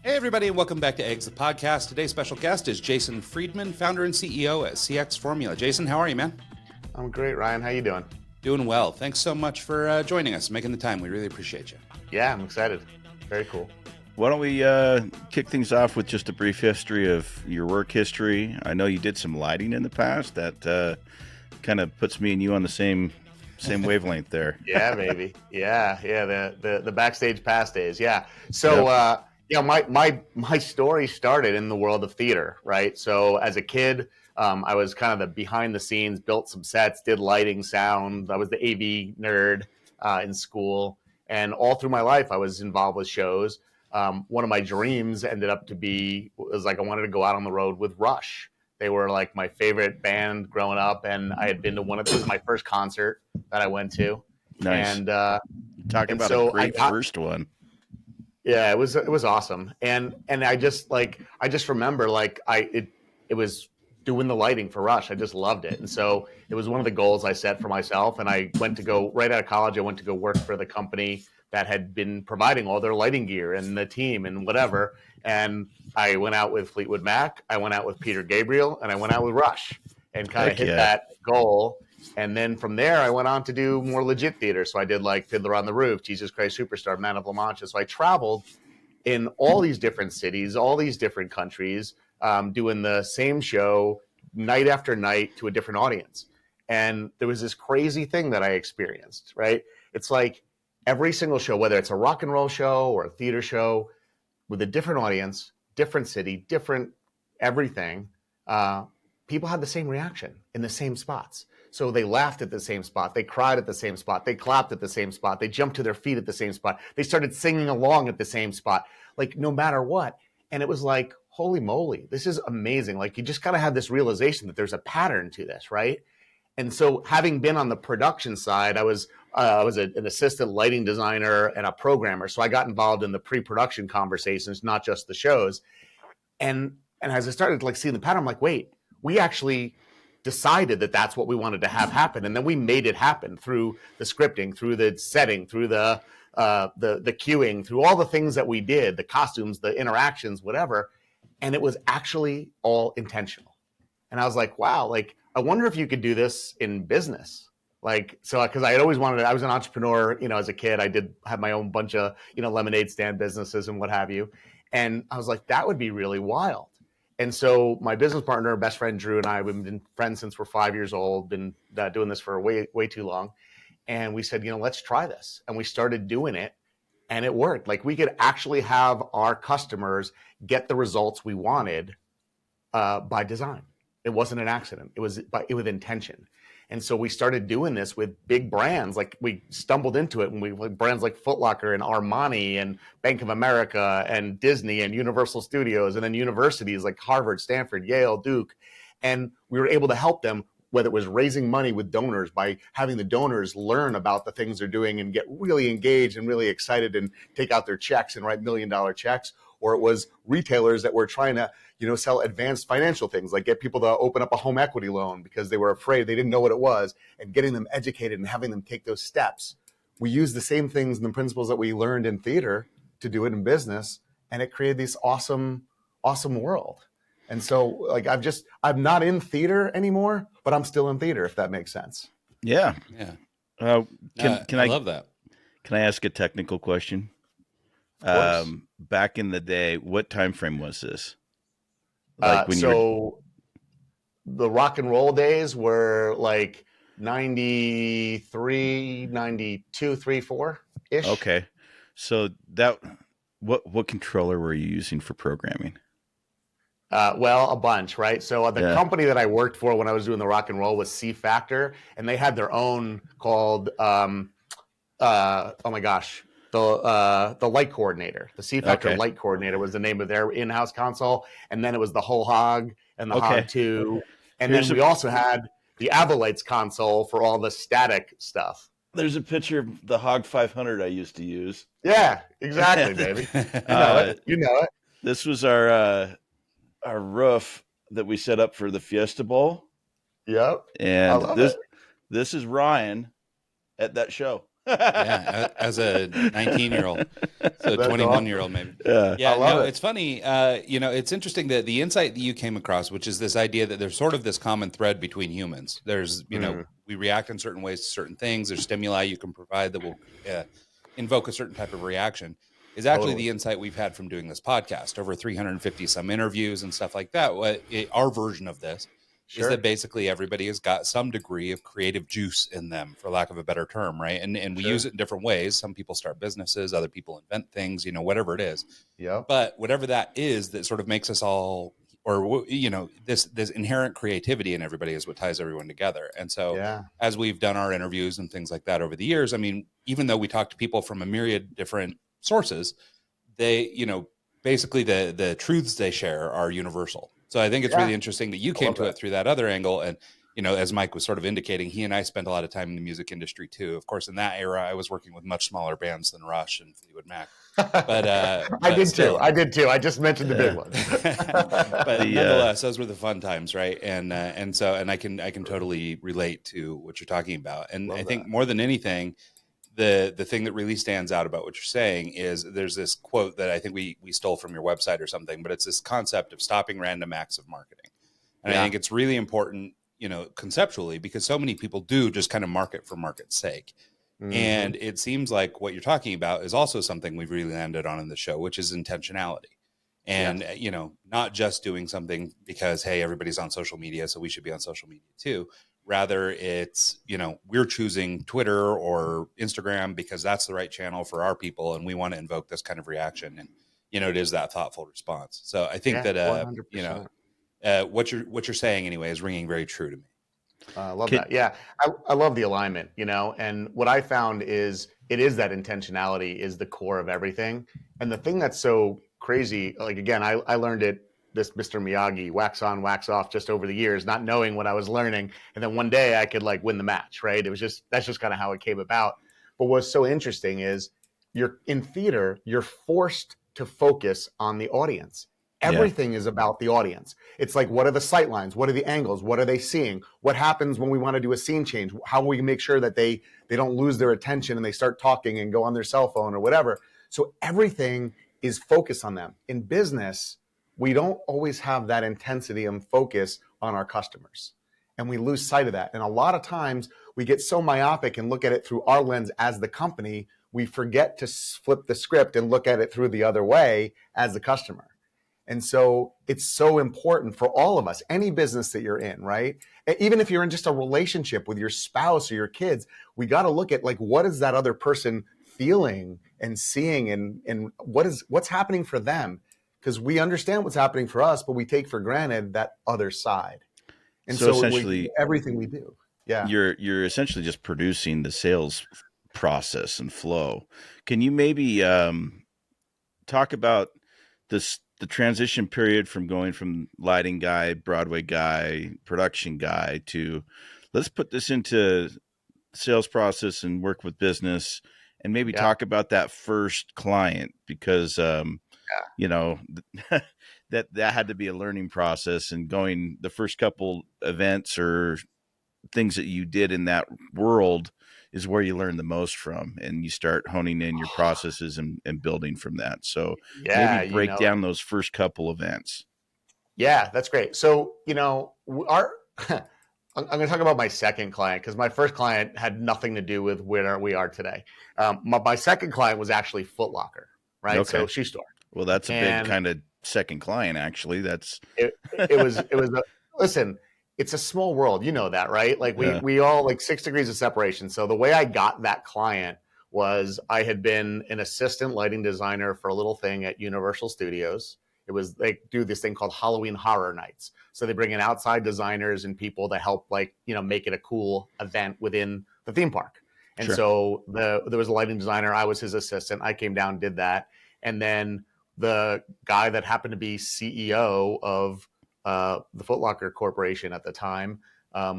Hey, everybody, and welcome back to Eggs, the podcast. Today's special guest is Jason Friedman, founder and CEO at CX Formula. Jason, how are you, man? I'm great, Ryan. How you doing? Doing well. Thanks so much for joining us, making the time. We really appreciate you. Yeah, I'm excited. Very cool. Why don't we kick things off with just a brief history of your work history? I know you did some lighting in the past. That kind of puts me and you on the same wavelength there. Yeah, baby. Yeah. The backstage pass days. Yeah. So, my story started in the world of theater, right? So as a kid, I was kind of the behind the scenes, built some sets, did lighting, sound. I was the AV nerd in school, and all through my life, I was involved with shows. One of my dreams ended up was like I wanted to go out on the road with Rush. They were like my favorite band growing up, and I had been to this was my first concert that I went to. Nice. And talking about a great first one. Yeah, it was awesome. And I just remember it was doing the lighting for Rush. I just loved it. And so it was one of the goals I set for myself. And I went to go right out of college. I went to go work for the company that had been providing all their lighting gear and the team and whatever. And I went out with Fleetwood Mac. I went out with Peter Gabriel, and I went out with Rush and kind of hit that goal. And then from there, I went on to do more legit theater. So I did like Fiddler on the Roof, Jesus Christ Superstar, Man of La Mancha. So I traveled in all these different cities, all these different countries, doing the same show night after night to a different audience. And there was this crazy thing that I experienced, right? It's like every single show, whether it's a rock and roll show or a theater show with a different audience, different city, different everything, people had the same reaction in the same spots. So they laughed at the same spot. They cried at the same spot. They clapped at the same spot. They jumped to their feet at the same spot. They started singing along at the same spot, like no matter what. And it was like, holy moly, this is amazing. Like you just kind of have this realization that there's a pattern to this, right? And so having been on the production side, I was an assistant lighting designer and a programmer. So I got involved in the pre-production conversations, not just the shows. And as I started like seeing the pattern, I'm like, wait, we actually decided that that's what we wanted to have happen, and then we made it happen through the scripting, through the setting, through the queuing, through all the things that we did, the costumes, the interactions, whatever, and it was actually all intentional. And I was like, wow, like I wonder if you could do this in business. Like, so because I had always wanted to, I was an entrepreneur, as a kid. I did have my own bunch of lemonade stand businesses and what have you, and I was like, that would be really wild. And so my business partner, best friend Drew, and I have been friends since we're 5 years old, been doing this for way too long. And we said, let's try this. And we started doing it, and it worked. Like we could actually have our customers get the results we wanted by design. It wasn't an accident. It was with intention. And so we started doing this with big brands. Like we stumbled into it, and we like brands like Foot Locker and Armani and Bank of America and Disney and Universal Studios, and then universities like Harvard, Stanford, Yale, Duke. And we were able to help them, whether it was raising money with donors by having the donors learn about the things they're doing and get really engaged and really excited and take out their checks and write $1 million checks, or it was retailers that were trying to sell advanced financial things, like get people to open up a home equity loan because they were afraid, they didn't know what it was, and getting them educated and having them take those steps. We use the same things and the principles that we learned in theater to do it in business, and it created this awesome world. And so like I'm not in theater anymore, but I'm still in theater, if that makes sense. Yeah. Can I love that. Can I ask a technical question? Back in the day, what time frame was this? Like the rock and roll days were like 93, 92, 3, 4-ish. Okay. So what controller were you using for programming? Well, a bunch, right? So the company that I worked for when I was doing the rock and roll was C Factor, and they had their own called, oh my gosh, the light coordinator. The C Factor light coordinator was the name of their in-house console, and then it was the whole Hog and the Hog 2, and then we also had the Avolites console for all the static stuff. There's a picture of the Hog 500 I used to use. Yeah, exactly, baby. You know it. This was our roof that we set up for the Fiesta Bowl. Yep. And this is Ryan at that show. Yeah, as a 19-year-old, so a That's 21-year-old maybe. Yeah. Yeah, I love no, it. it's funny. It's interesting that the insight that you came across, which is this idea that there's sort of this common thread between humans. There's, Mm, we react in certain ways to certain things. There's stimuli you can provide that will invoke a certain type of reaction. Is actually totally. the insight we've had from doing this podcast, over 350 some interviews and stuff like that. Our version of this is that Sure. basically everybody has got some degree of creative juice in them, for lack of a better term, right? And we use Sure. it in different ways. Some people start businesses, other people invent things, whatever it is. Yep. But whatever that is that sort of makes us all, or this inherent creativity in everybody is what ties everyone together. And so Yeah. as we've done our interviews and things like that over the years, I mean, even though we talk to people from a myriad different sources, they, basically the truths they share are universal. So I think it's Yeah. really interesting that you I came love to that. it through that other angle. And, as Mike was sort of indicating, he and I spent a lot of time in the music industry too. Of course, in that era, I was working with much smaller bands than Rush and Fleetwood Mac. But I did still, too. I did too. I just mentioned the big Yeah. ones. but The nonetheless, those were the fun times, right? And I can totally relate to what you're talking about. And Love I think that. more than anything, the thing that really stands out about what you're saying is there's this quote that I think we stole from your website or something, but it's this concept of stopping random acts of marketing. And I Yeah. think it's really important, conceptually, because so many people do just kind of market for market's sake. Mhm. And it seems like what you're talking about is also something we've really landed on in the show, which is intentionality. And, Yes. not just doing something because, hey, everybody's on social media, so we should be on social media too. Rather, it's, we're choosing Twitter or Instagram because that's the right channel for our people. And we want to invoke this kind of reaction. And, it is that thoughtful response. So I think Yeah. that, 100%. what you're saying anyway is ringing very true to me. I love Can, that. Yeah. I love the alignment, and what I found is it is that intentionality is the core of everything. And the thing that's so crazy, like, again, I learned it, this Mr. Miyagi, wax on, wax off, just over the years, not knowing what I was learning. And then one day I could like win the match, right? That's just kind of how it came about. But what's so interesting is you're in theater, you're forced to focus on the audience. yeah. Everything is about the audience. It's like, what are the sight lines? What are the angles? What are they seeing? What happens when we want to do a scene change? How will we make sure that they don't lose their attention and they start talking and go on their cell phone or whatever? So everything is focused on them. In business, we don't always have that intensity and focus on our customers. And we lose sight of that. And a lot of times we get so myopic and look at it through our lens as the company, we forget to flip the script and look at it through the other way as the customer. And so it's so important for all of us, any business that you're in, right? Even if you're in just a relationship with your spouse or your kids, we got to look at like, what is that other person feeling and seeing, and what's happening for them? Because we understand what's happening for us, but we take for granted that other side. And So so essentially, everything we do. Yeah. you're essentially just producing the sales process and flow. Can you maybe talk about the transition period from going from lighting guy, Broadway guy, production guy to let's put this into sales process and work with business, and maybe Yeah. talk about that first client, because you know that had to be a learning process, and going the first couple events or things that you did in that world is where you learn the most from, and you start honing in your processes and building from that. So maybe Yeah. break down those first couple events. Yeah, that's great. So, our I'm going to talk about my second client because my first client had nothing to do with where we are today. My second client was actually Foot Locker, right? So Okay. shoe store, Well, that's a big and kind of second client, actually. That's it was listen. It's a small world, you know that, right? Like yeah. we all like 6 degrees of separation. So the way I got that client was I had been an assistant lighting designer for a little thing at Universal Studios. It was they do this thing called Halloween Horror Nights. So they bring in outside designers and people to help make it a cool event within the theme park. And Sure. so there was a lighting designer. I was his assistant. I came down, did that. And then the guy that happened to be CEO of the Foot Locker Corporation at the time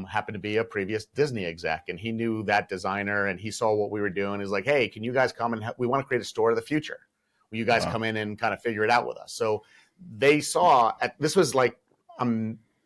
happened to be a previous Disney exec, and he knew that designer, and he saw what we were doing. He's like, "Hey, can you guys come and we want to create a store of the future? Will you guys Wow. come in and kind of figure it out with us?" So they saw this was like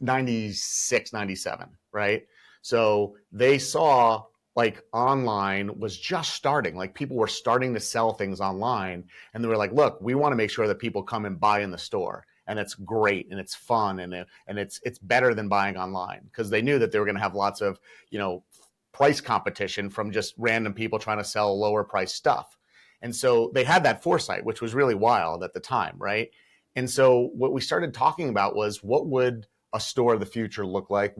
96, 97, right? So they saw like online was just starting. Like people were starting to sell things online, and they were like, look, we want to make sure that people come and buy in the store, and it's great and it's fun and it's better than buying online, because they knew that they were going to have lots of, you know, price competition from just random people trying to sell lower price stuff. And so they had that foresight, which was really wild at the time, right? And so what we started talking about was, what would a store of the future look like?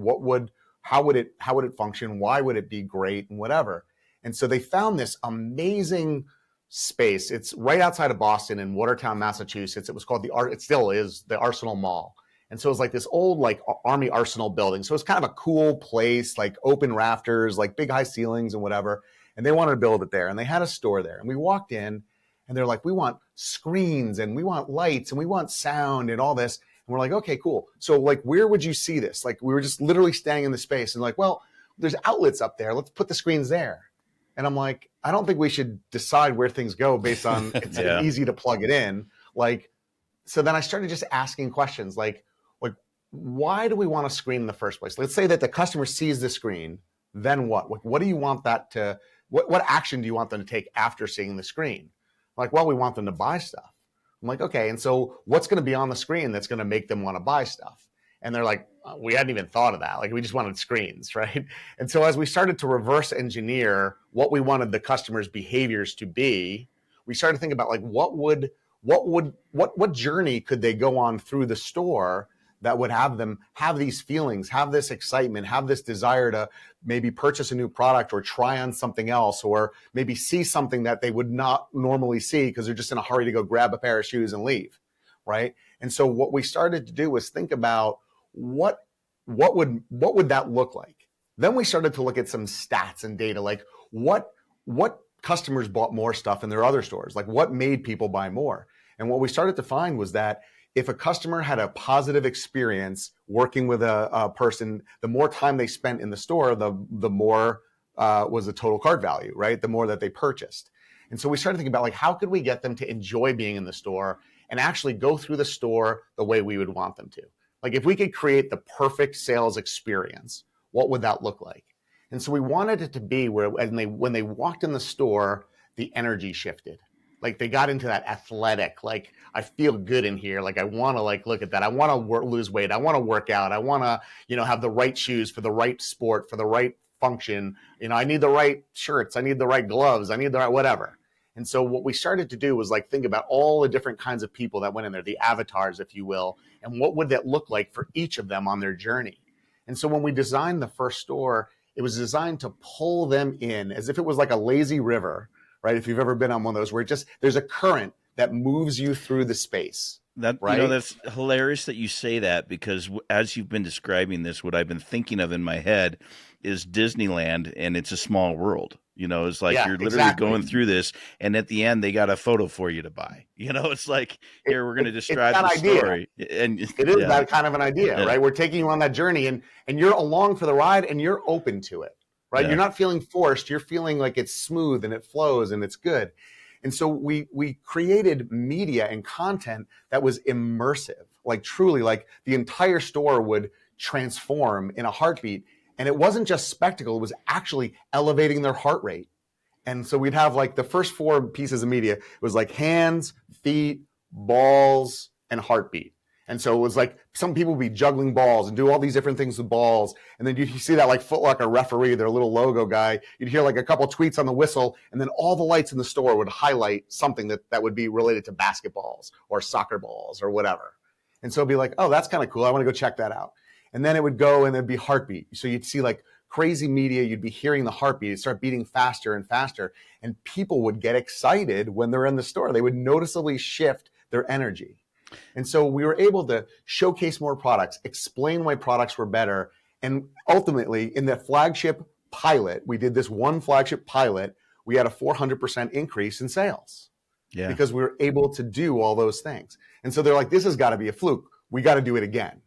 How would it function? Why would it be great and whatever? And so they found this amazing space. It's right outside of Boston in Watertown, Massachusetts. It was called it still is the Arsenal Mall. And so it was like this old like Army Arsenal building. So it's kind of a cool place, like open rafters, like big high ceilings and whatever. And they wanted to build it there. And they had a store there. And we walked in and they're like, we want screens and we want lights and we want sound and all this. And we're like, okay, cool. So like, where would you see this? Like, we were just literally standing in the space and like, well, there's outlets up there. Let's put the screens there. And I'm like, I don't think we should decide where things go based on it's easy to plug it in. Like, so then I started just asking questions like, why do we want a screen in the first place? Let's say that the customer sees the screen, then what? Like, what do you want that to, what action do you want them to take after seeing the screen? Like, well, we want them to buy stuff. I'm like, okay, and so what's going to be on the screen that's going to make them want to buy stuff? And they're like, we hadn't even thought of that. Like, we just wanted screens, right? And so as we started to reverse engineer what we wanted the customers' behaviors to be, we started to think about like, what journey could they go on through the store that would have them have these feelings, have this excitement, have this desire to maybe purchase a new product or try on something else, or maybe see something that they would not normally see because they're just in a hurry to go grab a pair of shoes and leave, right? And so what we started to do was think about what would that look like? Then we started to look at some stats and data, like what customers bought more stuff in their other stores, like what made people buy more. And what we started to find was that if a customer had a positive experience working with a person, the more time they spent in the store, the more was the total cart value, right? The more that they purchased. And so we started thinking about like, how could we get them to enjoy being in the store and actually go through the store the way we would want them to? Like, if we could create the perfect sales experience, what would that look like? And so we wanted it to be where when they walked in the store, the energy shifted. Like, they got into that athletic, like, I feel good in here. Like, I want to like look at that. I want to lose weight. I want to work out. I want to, have the right shoes for the right sport, for the right function. I need the right shirts. I need the right gloves. I need the right whatever. And so what we started to do was like think about all the different kinds of people that went in there, the avatars, if you will, and what would that look like for each of them on their journey. And so when we designed the first store, it was designed to pull them in as if it was like a lazy river, right? If you've ever been on one of those where there's a current that moves you through the space. That, right? That's hilarious that you say that, because as you've been describing this, what I've been thinking of in my head is Disneyland, and it's a small world. It's like you're literally going through this, and at the end they got a photo for you to buy. It's like, here, we're going to describe the story. And it is that kind of an idea, right? We're taking you on that journey, and you're along for the ride, and you're open to it, right? Yeah. You're not feeling forced. You're feeling like it's smooth and it flows and it's good. And so we created media and content that was immersive, like truly, like the entire store would transform in a heartbeat. And it wasn't just spectacle, it was actually elevating their heart rate. And so we'd have like the first 4 pieces of media, it was like hands, feet, balls, and heartbeat. And so it was like some people would be juggling balls and do all these different things with balls. And then you see that like Foot Locker referee, their little logo guy. You'd hear like a couple tweets on the whistle, and then all the lights in the store would highlight something that would be related to basketballs or soccer balls or whatever. And so it'd be like, oh, that's kind of cool. I want to go check that out. And then it would go and there'd be heartbeat. So you'd see like crazy media. You'd be hearing the heartbeat. It'd start beating faster and faster. And people would get excited when they're in the store. They would noticeably shift their energy. And so we were able to showcase more products, explain why products were better. And ultimately, in the flagship pilot, we did this one flagship pilot, we had a 400% increase in sales. Yeah. Because we were able to do all those things. And so they're like, this has got to be a fluke. We got to do it again.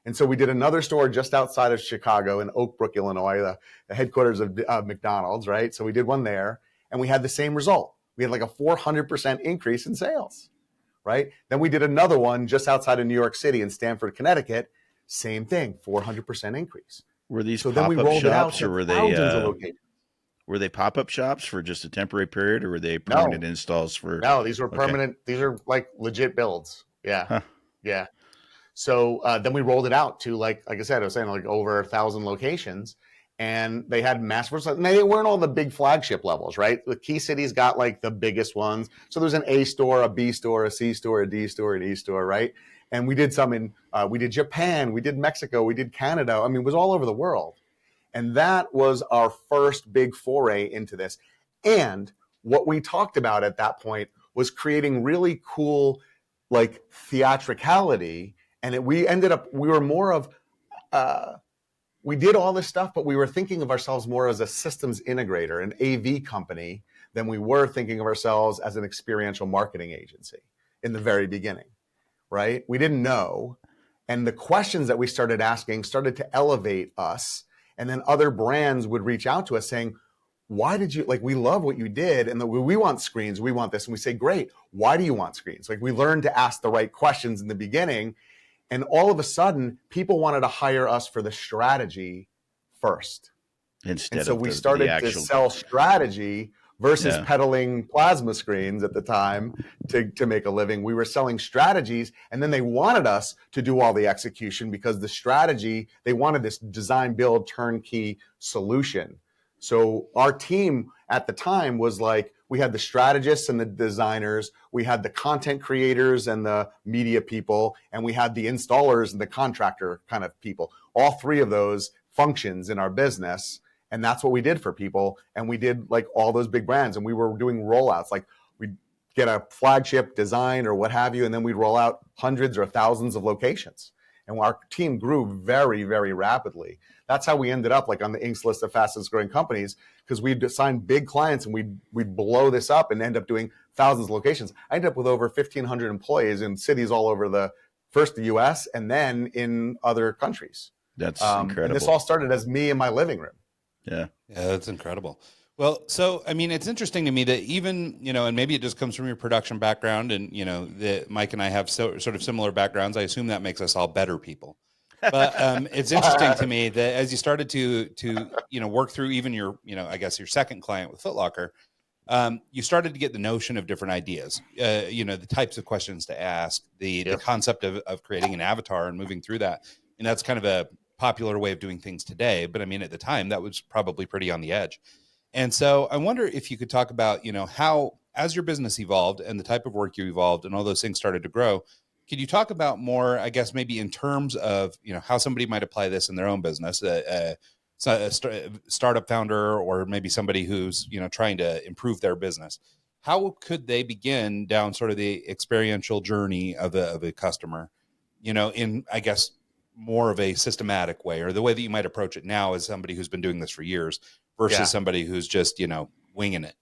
And so we did another store just outside of Chicago in Oak Brook, Illinois, the headquarters of McDonald's, right? So we did one there, and we had the same result. We had like a 400% increase in sales, right? Then we did another one just outside of New York City in Stamford, Connecticut. Same thing, 400% increase. Were these pop-up shops, or were they? Were they pop-up shops for just a temporary period, or were they No, permanent installs for? no, these were Okay. permanent. These are like legit builds. Yeah, Huh. yeah. So then we rolled it out to like I said, I was saying like over 1,000 locations, and they had massive. And they weren't all the big flagship levels, right? The key cities got like the biggest ones. So there's an A store, a B store, a C store, a D store, an E store, right? And we did some in we did Japan, we did Mexico, we did Canada. I mean, it was all over the world, and that was our first big foray into this. And what we talked about at that point was creating really cool like theatricality. And we ended up, we were more of, we did all this stuff, but we were thinking of ourselves more as a systems integrator, an AV company, than we were thinking of ourselves as an experiential marketing agency in the very beginning, right? We didn't know. And the questions that we started asking started to elevate us. And then other brands would reach out to us saying, why did you, like, we love what you did, and we want screens, we want this. And we say, great, why do you want screens? Like, we learned to ask the right questions in the beginning. And all of a sudden, people wanted to hire us for the strategy first. Instead and so of we the started actual... to sell strategy versus peddling plasma screens at the time to make a living. We were selling strategies, and then they wanted us to do all the execution because the strategy, they wanted this design, build, turnkey solution. So our team at the time was like, we had the strategists and the designers, we had the content creators and the media people, and we had the installers and the contractor kind of people. All three of those functions in our business. And that's what we did for people. And we did like all those big brands, and we were doing rollouts. Like we'd get a flagship design or what have you, and then we'd roll out hundreds or thousands of locations. And our team grew very, very rapidly. That's how we ended up like on the Inc.'s list of fastest growing companies, because we'd sign big clients and we'd blow this up and end up doing thousands of locations. I ended up with over 1,500 employees in cities all over the US and then in other countries. That's incredible. And this all started as me in my living room. Yeah, that's incredible. Well, so, I mean, it's interesting to me that even, and maybe it just comes from your production background, and, that Mike and I have sort of similar backgrounds. I assume that makes us all better people. But it's interesting to me that as you started to work through even your, I guess your second client with Foot Locker, you started to get the notion of different ideas, the types of questions to ask, the concept of creating an avatar and moving through that. And that's kind of a popular way of doing things today. But I mean, at the time, that was probably pretty on the edge. And so I wonder if you could talk about, how, as your business evolved and the type of work you evolved and all those things started to grow, could you talk about more, I guess, maybe in terms of, how somebody might apply this in their own business, a startup founder, or maybe somebody who's, trying to improve their business? How could they begin down sort of the experiential journey of a customer, in, I guess, more of a systematic way, or the way that you might approach it now as somebody who's been doing this for years versus somebody who's just, winging it?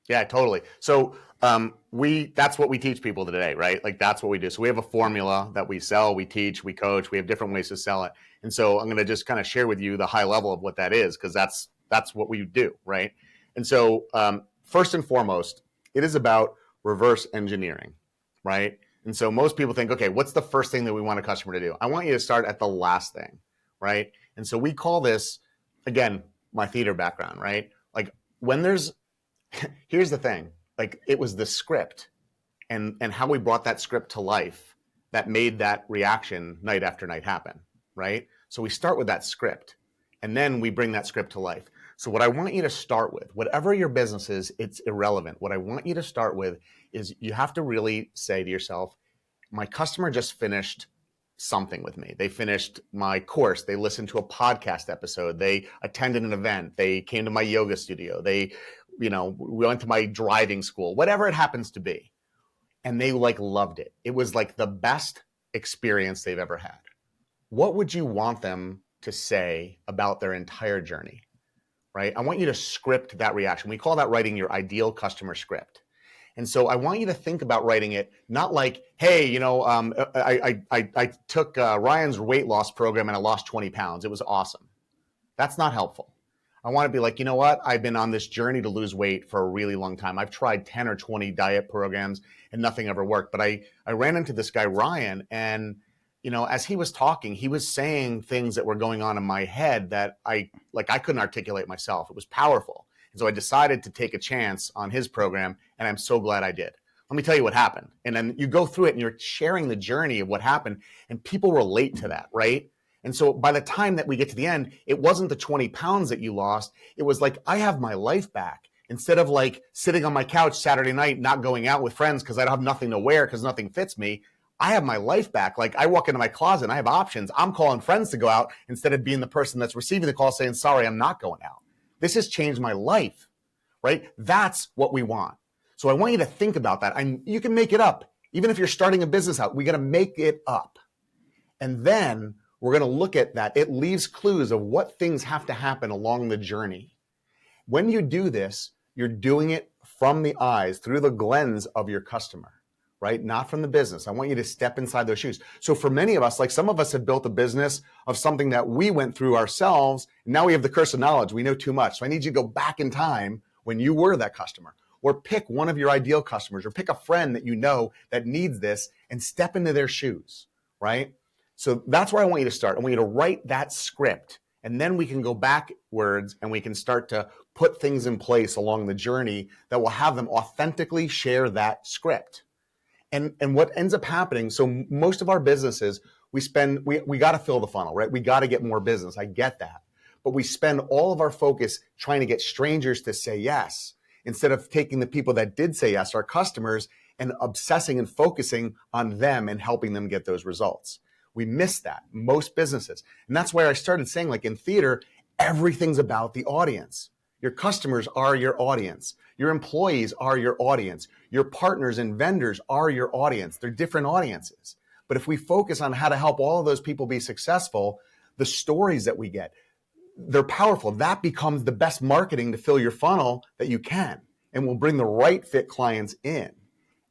Yeah, totally. So that's what we teach people today, right? Like that's what we do. So we have a formula that we sell, we teach, we coach, we have different ways to sell it. And so I'm going to just kind of share with you the high level of what that is, because that's what we do, right? And so first and foremost, it is about reverse engineering, right? And so most people think, okay, what's the first thing that we want a customer to do? I want you to start at the last thing, right? And so we call this, again, my theater background, right? Like when here's the thing, like it was the script and how we brought that script to life that made that reaction night after night happen, right? So we start with that script and then we bring that script to life. So what I want you to start with, whatever your business is, it's irrelevant. What I want you to start with is you have to really say to yourself, my customer just finished something with me. They finished my course. They listened to a podcast episode. They attended an event. They came to my yoga studio. They, we went to my driving school, whatever it happens to be. And they loved it. It was like the best experience they've ever had. What would you want them to say about their entire journey, right? I want you to script that reaction. We call that writing your ideal customer script. And so I want you to think about writing it, not like, hey, I took Ryan's weight loss program and I lost 20 pounds. It was awesome. That's not helpful. I want to be like, you know what? I've been on this journey to lose weight for a really long time. I've tried 10 or 20 diet programs and nothing ever worked. But I ran into this guy, Ryan, and as he was talking, he was saying things that were going on in my head that I couldn't articulate myself. It was powerful. And so I decided to take a chance on his program, and I'm so glad I did. Let me tell you what happened. And then you go through it and you're sharing the journey of what happened, and people relate to that, right? And so by the time that we get to the end, it wasn't the 20 pounds that you lost. It was like, I have my life back. Instead of like sitting on my couch Saturday night, not going out with friends because I don't have nothing to wear because nothing fits me, I have my life back. Like I walk into my closet and I have options. I'm calling friends to go out instead of being the person that's receiving the call saying, sorry, I'm not going out. This has changed my life, right? That's what we want. So I want you to think about that. You can make it up. Even if you're starting a business out, we got to make it up. And then we're going to look at that. It leaves clues of what things have to happen along the journey. When you do this, you're doing it from the eyes, through the lens of your customer, right? Not from the business. I want you to step inside those shoes. So for many of us, like some of us have built a business of something that we went through ourselves. And now we have the curse of knowledge. We know too much. So I need you to go back in time when you were that customer, or pick one of your ideal customers, or pick a friend that you know that needs this and step into their shoes, right? So that's where I want you to start. I want you to write that script, and then we can go backwards and we can start to put things in place along the journey that will have them authentically share that script. And what ends up happening, so most of our businesses, we got to fill the funnel, right? We got to get more business. I get that. But we spend all of our focus trying to get strangers to say yes, instead of taking the people that did say yes, our customers, and obsessing and focusing on them and helping them get those results. We miss that, most businesses. And that's why I started saying, like in theater, everything's about the audience. Your customers are your audience. Your employees are your audience. Your partners and vendors are your audience. They're different audiences. But if we focus on how to help all of those people be successful, the stories that we get, they're powerful. That becomes the best marketing to fill your funnel that you can, and will bring the right fit clients in.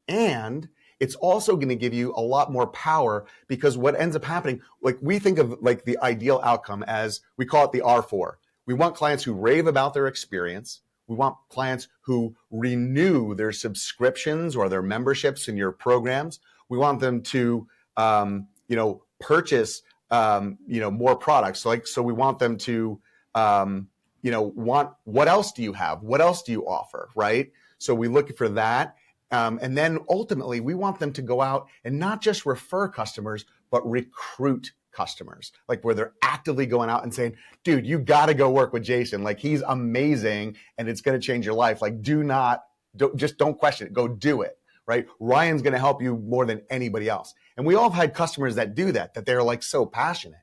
And it's also going to give you a lot more power, because what ends up happening, like we think of like the ideal outcome as, we call it the R4. We want clients who rave about their experience. We want clients who renew their subscriptions or their memberships in your programs. We want them to, purchase more products. So we want them to, want, what else do you have? What else do you offer? Right. So we look for that. And then ultimately we want them to go out and not just refer customers, but recruit customers, like where they're actively going out and saying, dude, you got to go work with Jason. Like he's amazing and it's going to change your life. Like don't question it. Go do it. Right. Ryan's going to help you more than anybody else. And we all have had customers that do that they're like so passionate.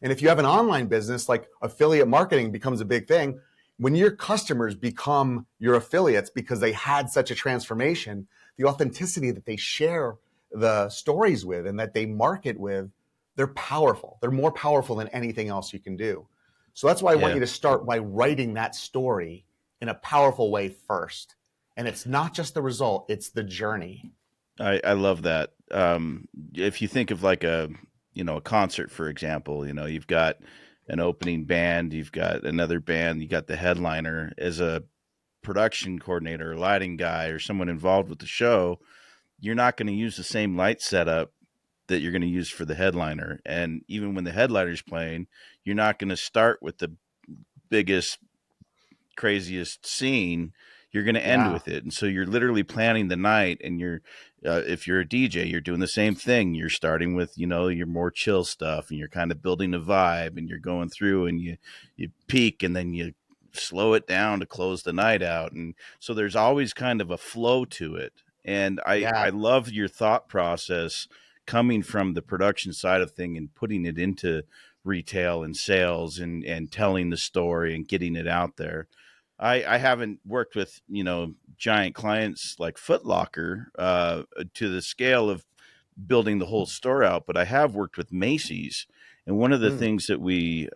And if you have an online business, like affiliate marketing becomes a big thing. When your customers become your affiliates because they had such a transformation, the authenticity that they share the stories with and that they market with, they're powerful. They're more powerful than anything else you can do. So that's why I want you to start by writing that story in a powerful way first. And it's not just the result, it's the journey. I love that. If you think of like a concert, for example, you've got an opening band, you've got another band, you got the headliner. As a production coordinator or lighting guy or someone involved with the show, you're not going to use the same light setup that you're going to use for the headliner. And even when the headliner's playing, you're not going to start with the biggest, craziest scene. You're going to end with it. And so you're literally planning the night, and if you're a DJ, you're doing the same thing. You're starting with, your more chill stuff, and you're kind of building a vibe, and you're going through and you peak, and then you slow it down to close the night out. And so there's always kind of a flow to it. And I love your thought process coming from the production side of thing and putting it into retail and sales and telling the story and getting it out there. I haven't worked with, giant clients like Foot Locker to the scale of building the whole store out, but I have worked with Macy's. And one of the things that we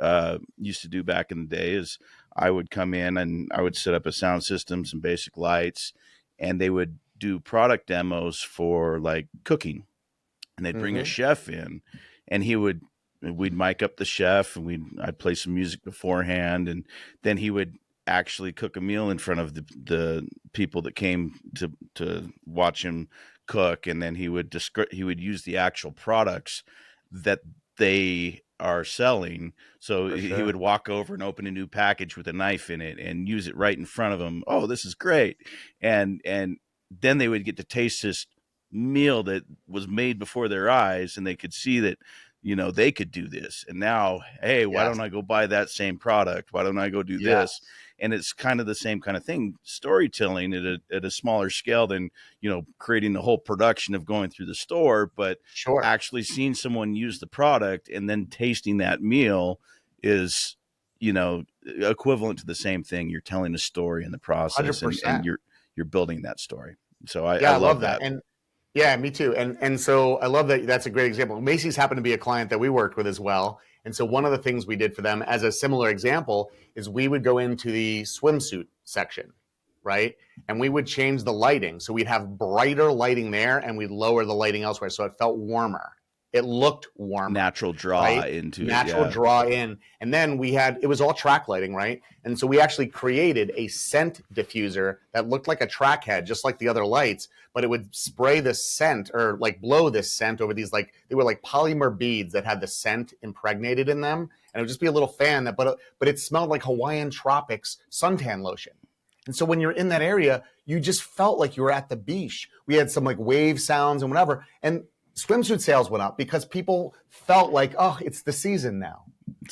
used to do back in the day is I would come in and I would set up a sound system, some basic lights, and they would do product demos for like cooking. And they'd bring a chef in, and we'd mic up the chef, and I'd play some music beforehand, and then he would actually cook a meal in front of the people that came to watch him cook. And then he would use the actual products that they are selling. So For he sure. would walk over and open a new package with a knife in it and use it right in front of him. Oh, this is great. And then they would get to taste this meal that was made before their eyes, and they could see that, they could do this. And now, hey, why Yes. don't I go buy that same product? Why don't I go do Yes. this? And it's kind of the same kind of thing, storytelling at a smaller scale than, creating the whole production of going through the store, but Sure. actually seeing someone use the product and then tasting that meal is, equivalent to the same thing. You're telling a story in the process, and 100%. you're building that story. So I Yeah, I love love that. that. And yeah, me too. And so I love that. That's a great example. Macy's happened to be a client that we worked with as well. And so one of the things we did for them as a similar example is we would go into the swimsuit section, right? And we would change the lighting. So we'd have brighter lighting there and we'd lower the lighting elsewhere. So it felt warmer. It looked warmer. Natural draw right? into Natural it. Yeah. draw in. And then it was all track lighting, right? And so we actually created a scent diffuser that looked like a track head, just like the other lights, but it would spray the scent or like blow this scent over these, like, they were like polymer beads that had the scent impregnated in them. And it would just be a little fan but it smelled like Hawaiian tropics suntan lotion. And so when you're in that area, you just felt like you were at the beach. We had some like wave sounds and whatever. And swimsuit sales went up because people felt like, oh, it's the season now.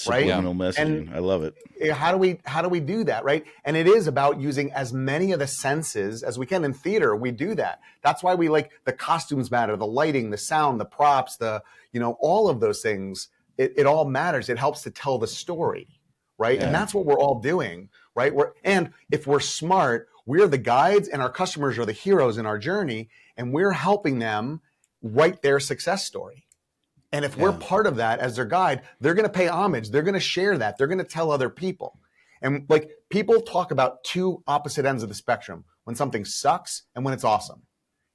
Right? Subliminal messaging. I love it. How do we do that, right? And it is about using as many of the senses as we can. In theater, we do that. That's why we like the costumes matter, the lighting, the sound, the props, all of those things. It all matters. It helps to tell the story, right? Yeah. And that's what we're all doing, right? And if we're smart, we're the guides and our customers are the heroes in our journey, and we're helping them write their success story. And if we're part of that as their guide, they're going to pay homage. They're going to share that. They're going to tell other people. And like, people talk about two opposite ends of the spectrum, when something sucks and when it's awesome.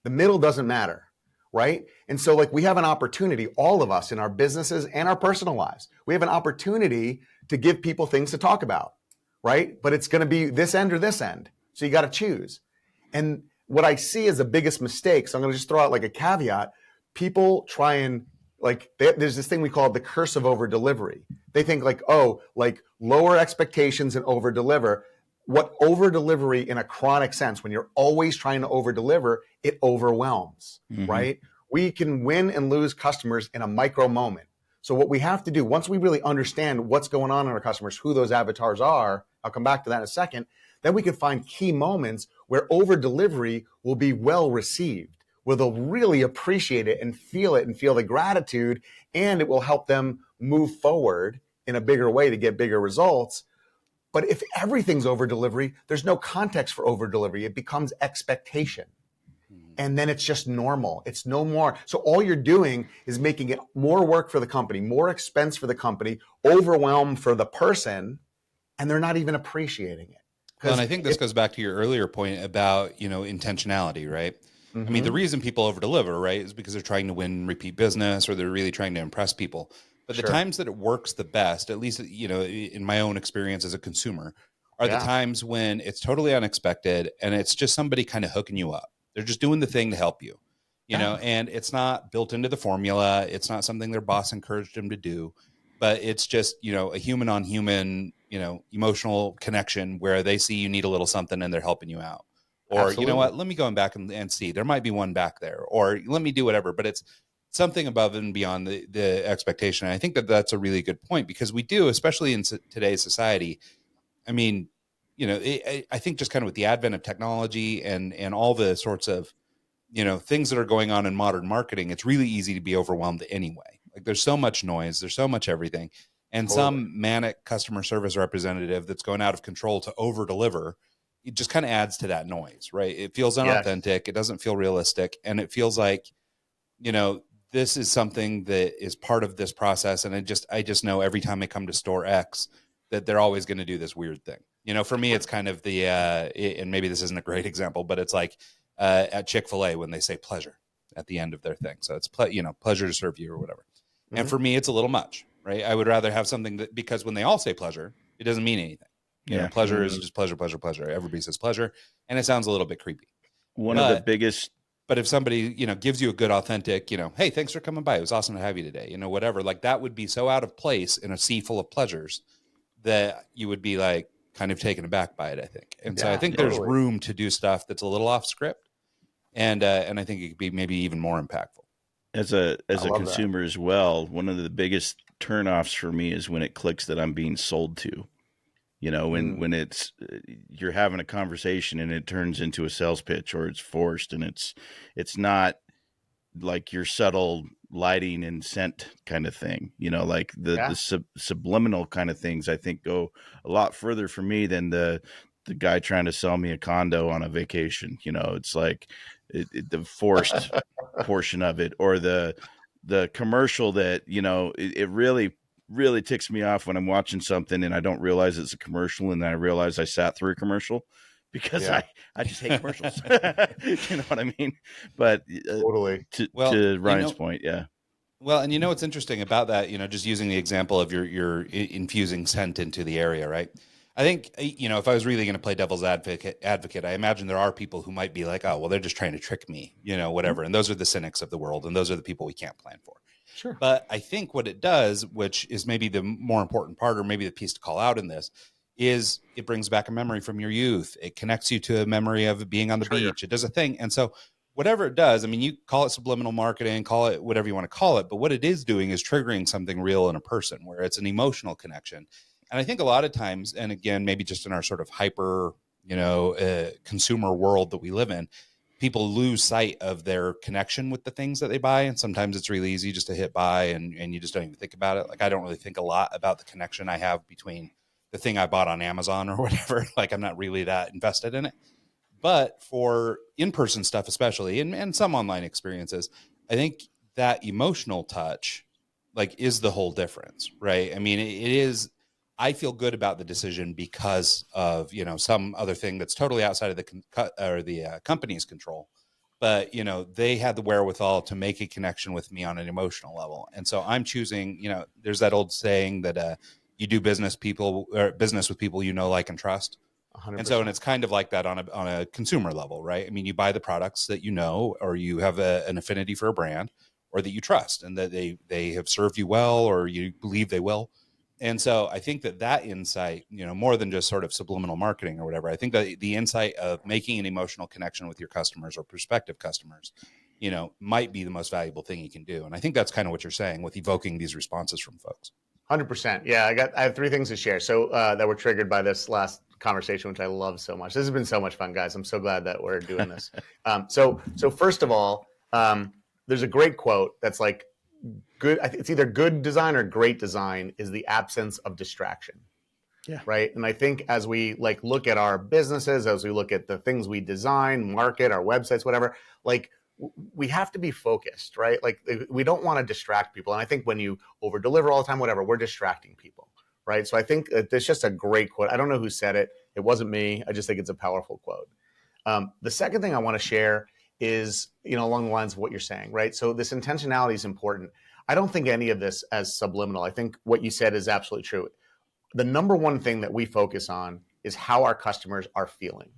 The middle doesn't matter, right? And so like, we have an opportunity, all of us in our businesses and our personal lives, we have an opportunity to give people things to talk about, right? But it's going to be this end or this end. So you got to choose. And what I see as the biggest mistake, so I'm going to just throw out like a caveat, people try and there's this thing we call the curse of over delivery. They think like, oh, like lower expectations and over deliver. What over delivery in a chronic sense, when you're always trying to over deliver, it overwhelms, right? We can win and lose customers in a micro moment. So what we have to do, once we really understand what's going on in our customers, who those avatars are, I'll come back to that in a second, then we can find key moments where over delivery will be well received, where they'll really appreciate it and feel the gratitude, and it will help them move forward in a bigger way to get bigger results. But if everything's over delivery, there's no context for over delivery. It becomes expectation. And then it's just normal. It's no more. So all you're doing is making it more work for the company, more expense for the company, overwhelm for the person, and they're not even appreciating it. Well, and I think this goes back to your earlier point about, intentionality, right? I mean, the reason people over deliver, right, is because they're trying to win repeat business or they're really trying to impress people. But the times that it works the best, at least, in my own experience as a consumer, are the times when it's totally unexpected and it's just somebody kind of hooking you up. They're just doing the thing to help you, and it's not built into the formula. It's not something their boss encouraged them to do, but it's just, a human on human, emotional connection where they see you need a little something and they're helping you out. Or, Absolutely. you know what, let me go back and see, there might be one back there, or let me do whatever, but it's something above and beyond the expectation. And I think that that's a really good point, because we do, especially in today's society. I mean, I think just kind of with the advent of technology and all the sorts of, things that are going on in modern marketing, it's really easy to be overwhelmed anyway. Like, there's so much noise, there's so much everything. And some manic customer service representative that's going out of control to over deliver, it just kind of adds to that noise, right? It feels unauthentic. It doesn't feel realistic. And it feels like, this is something that is part of this process. And I just know every time I come to store X that they're always going to do this weird thing. For me, it's kind of the, and maybe this isn't a great example, but it's like at Chick-fil-A when they say pleasure at the end of their thing. So it's, pleasure to serve you or whatever. And for me, it's a little much, right? I would rather have something that, because when they all say pleasure, it doesn't mean anything. Pleasure is just pleasure, pleasure, pleasure. Everybody says pleasure, and it sounds a little bit creepy. One of the biggest But if somebody, gives you a good, authentic, hey, thanks for coming by. It was awesome to have you today, whatever, like that would be so out of place in a sea full of pleasures that you would be like kind of taken aback by it, I think. And so I Yeah, think there's totally. room to do stuff that's a little off script. And I think it could be maybe even more impactful. As a love consumer as well, one of the biggest turnoffs for me is when it clicks that I'm being sold to. When it's you're having a conversation and it turns into a sales pitch, or it's forced, and it's not like your subtle lighting and scent kind of thing. Like the subliminal kind of things, I think, go a lot further for me than the guy trying to sell me a condo on a vacation. It's like the forced portion of it, or the commercial that it really ticks me off when I'm watching something and I don't realize it's a commercial, and then I realize I sat through a commercial, because I just hate commercials. You know what I mean? But Totally. To Ryan's point, yeah. Well, and what's interesting about that, just using the example of your infusing scent into the area, right? I think, if I was really going to play devil's advocate, I imagine there are people who might be like, oh, well, they're just trying to trick me, whatever. And those are the cynics of the world. And those are the people we can't plan for. Sure. But I think what it does, which is maybe the more important part, or maybe the piece to call out in this, is it brings back a memory from your youth. It connects you to a memory of being on the beach. It does a thing. And so whatever it does, I mean, you call it subliminal marketing, call it whatever you want to call it, but what it is doing is triggering something real in a person, where it's an emotional connection. And I think a lot of times, and again, maybe just in our sort of hyper, consumer world that we live in, people lose sight of their connection with the things that they buy. And sometimes it's really easy just to hit buy and you just don't even think about it. Like, I don't really think a lot about the connection I have between the thing I bought on Amazon or whatever. Like, I'm not really that invested in it. But for in-person stuff, especially, and some online experiences, I think that emotional touch, like, is the whole difference, right? I mean, it is, I feel good about the decision because of, some other thing that's totally outside of the company's control. But, they had the wherewithal to make a connection with me on an emotional level. And so I'm choosing, there's that old saying that you do business with people like and trust. 100%. And so, and it's kind of like that on a consumer level, right? I mean, you buy the products that or you have an affinity for a brand, or that you trust, and that they have served you well, or you believe they will. And so I think that insight, more than just sort of subliminal marketing or whatever, I think that the insight of making an emotional connection with your customers or prospective customers, might be the most valuable thing you can do. And I think that's kind of what you're saying with evoking these responses from folks. 100%. Yeah, I have 3 things to share. So that were triggered by this last conversation, which I love so much. This has been so much fun, guys. I'm so glad that we're doing this. So first of all, there's a great quote that's like, it's either good design or great design is the absence of distraction. Yeah. Right. And I think as we look at our businesses, as we look at the things we design, market, our websites, whatever, we have to be focused, right? Like, we don't want to distract people. And I think when you over deliver all the time, whatever, we're distracting people. Right. So I think there's just a great quote. I don't know who said it. It wasn't me. I just think it's a powerful quote. The second thing I want to share is, along the lines of what you're saying, right? So this intentionality is important. I don't think any of this as subliminal. I think what you said is absolutely true. The number one thing that we focus on is how our customers are feeling,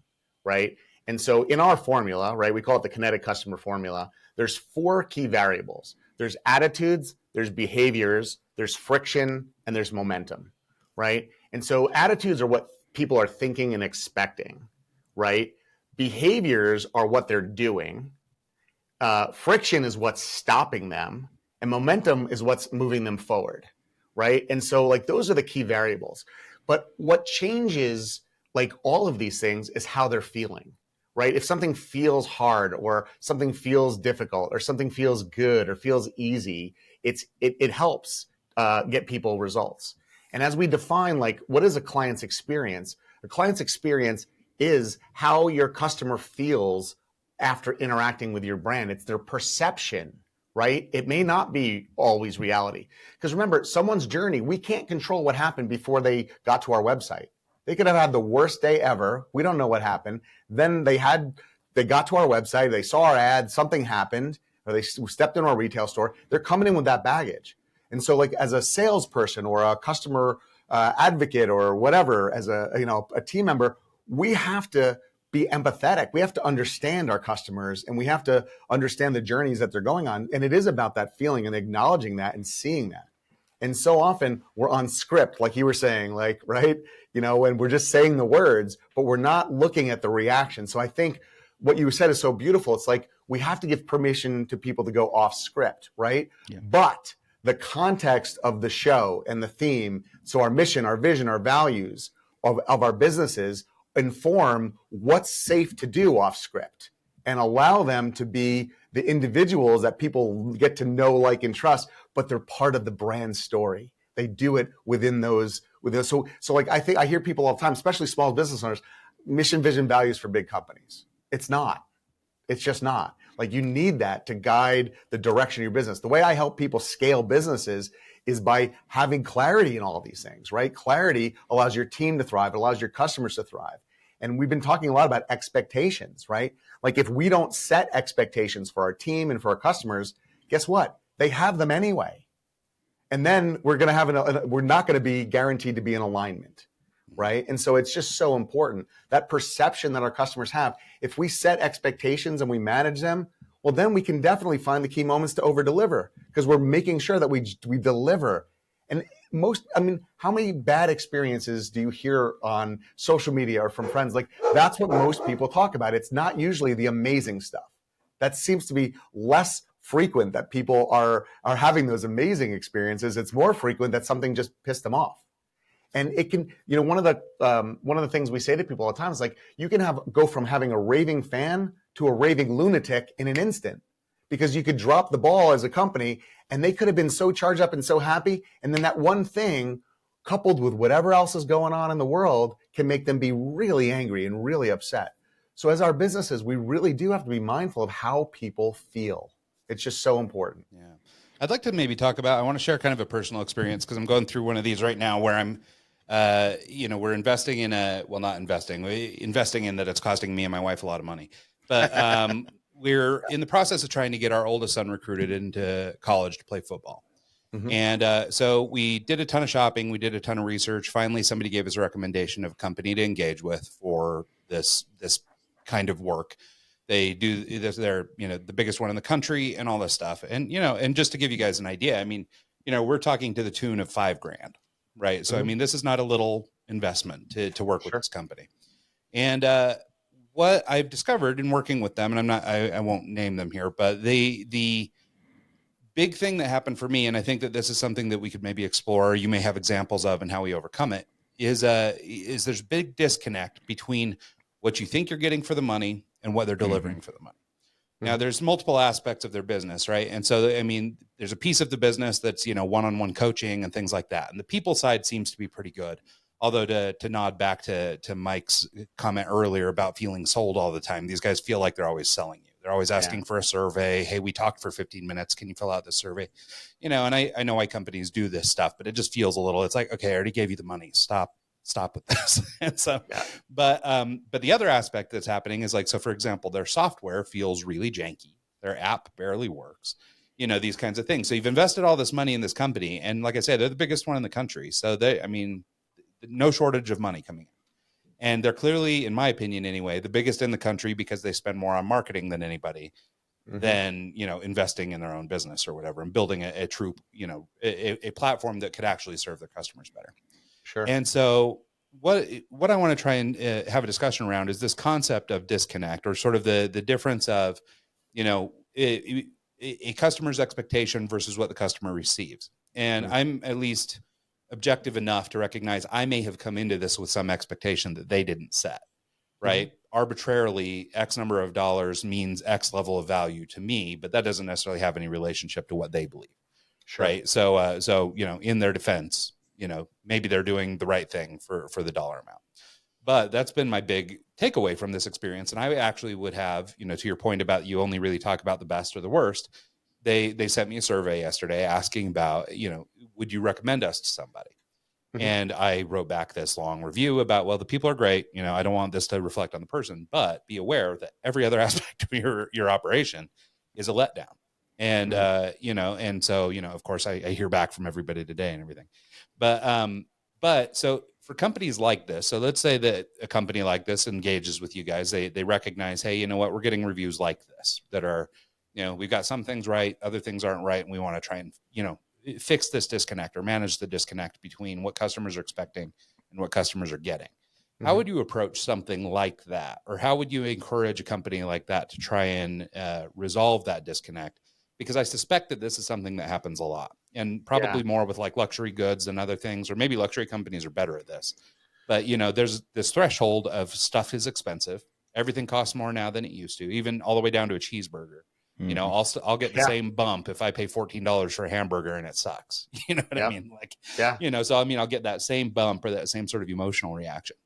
right? And so in our formula, right, we call it the kinetic customer formula. There's 4 key variables. There's attitudes, there's behaviors, there's friction, and there's momentum, right? And so attitudes are what people are thinking and expecting, right? Behaviors are what they're doing. Friction is what's stopping them, and momentum is what's moving them forward, right? And so those are the key variables. But what changes all of these things is how they're feeling, right? If something feels hard, or something feels difficult, or something feels good, or feels easy, it helps get people results. And as we define what is a client's experience, a client's experience is how your customer feels after interacting with your brand. It's their perception, right? It may not be always reality. Because remember, someone's journey, we can't control what happened before they got to our website. They could have had the worst day ever. We don't know what happened. Then they got to our website, they saw our ad, something happened, or they stepped into our retail store. They're coming in with that baggage. And so as a salesperson or a customer advocate or whatever, as a team member, we have to be empathetic. We have to understand our customers, and we have to understand the journeys that they're going on. And it is about that feeling and acknowledging that and seeing that. And so often we're on script, like you were saying, like, right? When we're just saying the words, but we're not looking at the reaction. So I think what you said is so beautiful. It's like we have to give permission to people to go off script, right? Yeah. But the context of the show and the theme, so our mission, our vision, our values of our businesses inform what's safe to do off script and allow them to be the individuals that people get to know, like, and trust, but they're part of the brand story. They do it within those. So like, I hear people all the time, especially small business owners, mission, vision, values for big companies. It's not. It's just not. Like, you need that to guide the direction of your business. The way I help people scale businesses is by having clarity in all of these things, right? Clarity allows your team to thrive. It allows your customers to thrive. And we've been talking a lot about expectations, right? Like, if we don't set expectations for our team and for our customers, guess what? They have them anyway. And then we're not going to be guaranteed to be in alignment, right? And so it's just so important, that perception that our customers have. If we set expectations and we manage them, well, then we can definitely find the key moments to over deliver, because we're making sure that we deliver. And how many bad experiences do you hear on social media or from friends? Like, that's what most people talk about. It's not usually the amazing stuff. That seems to be less frequent, that people are having those amazing experiences. It's more frequent that something just pissed them off. And it can, one of the things we say to people all the time is, like, you can go from having a raving fan to a raving lunatic in an instant, because you could drop the ball as a company and they could have been so charged up and so happy. And then that one thing, coupled with whatever else is going on in the world, can make them be really angry and really upset. So as our businesses, we really do have to be mindful of how people feel. It's just so important. Yeah. I'd like to maybe talk about, I want to share kind of a personal experience, because I'm going through one of these right now where I'm, we're investing in investing in that it's costing me and my wife a lot of money. But we're in the process of trying to get our oldest son recruited into college to play football. Mm-hmm. And so we did a ton of shopping. We did a ton of research. Finally, somebody gave us a recommendation of a company to engage with for this kind of work. They do this, they're, the biggest one in the country and all this stuff. And, and just to give you guys an idea, we're talking to the tune of $5,000, right? So, mm-hmm. This is not a little investment to work with this company. And what I've discovered in working with them, and I won't name them here, but the big thing that happened for me, and I think that this is something that we could maybe explore, you may have examples of and how we overcome it, is there's a big disconnect between what you think you're getting for the money and what they're delivering mm-hmm. for the money. Mm-hmm. Now, there's multiple aspects of their business, right? And so, there's a piece of the business that's, one-on-one coaching and things like that. And the people side seems to be pretty good. Although to nod back to Mike's comment earlier about feeling sold all the time, these guys feel like they're always selling you. They're always asking for a survey. Hey, we talked for 15 minutes. Can you fill out the survey? And I know why companies do this stuff, but it just feels a little, it's like, okay, I already gave you the money. Stop with this. And so, yeah. But the other aspect that's happening is, like, so for example, their software feels really janky. Their app barely works, these kinds of things. So you've invested all this money in this company. And like I said, they're the biggest one in the country. So no shortage of money coming in. And they're clearly, in my opinion anyway, the biggest in the country because they spend more on marketing than anybody, mm-hmm. than, investing in their own business or whatever, and building a true, a platform that could actually serve their customers better. Sure. And so what I want to try and have a discussion around is this concept of disconnect, or sort of the difference of, a customer's expectation versus what the customer receives. And mm-hmm. I'm at least objective enough to recognize I may have come into this with some expectation that they didn't set, right? Mm-hmm. Arbitrarily, X number of dollars means X level of value to me, but that doesn't necessarily have any relationship to what they believe, sure. Right? So in their defense, maybe they're doing the right thing for the dollar amount. But that's been my big takeaway from this experience. And I actually would have, to your point about you only really talk about the best or the worst, they sent me a survey yesterday asking about, would you recommend us to somebody? Mm-hmm. And I wrote back this long review about, well, the people are great. I don't want this to reflect on the person, but be aware that every other aspect of your operation is a letdown. And, mm-hmm. And so, of course I hear back from everybody today and everything. But so for companies like this, so let's say that a company like this engages with you guys, they recognize, hey, you know what, we're getting reviews like this that are, we've got some things right, other things aren't right, and we want to try and, fix this disconnect or manage the disconnect between what customers are expecting and what customers are getting. How would you approach something like that? Or how would you encourage a company like that to try and resolve that disconnect? Because I suspect that this is something that happens a lot, and probably more with like luxury goods and other things, or maybe luxury companies are better at this. But, there's this threshold of stuff is expensive. Everything costs more now than it used to, even all the way down to a cheeseburger. I'll get the same bump if I pay $14 for a hamburger and it sucks. You know what I mean? Like, so I'll get that same bump or that same sort of emotional reaction.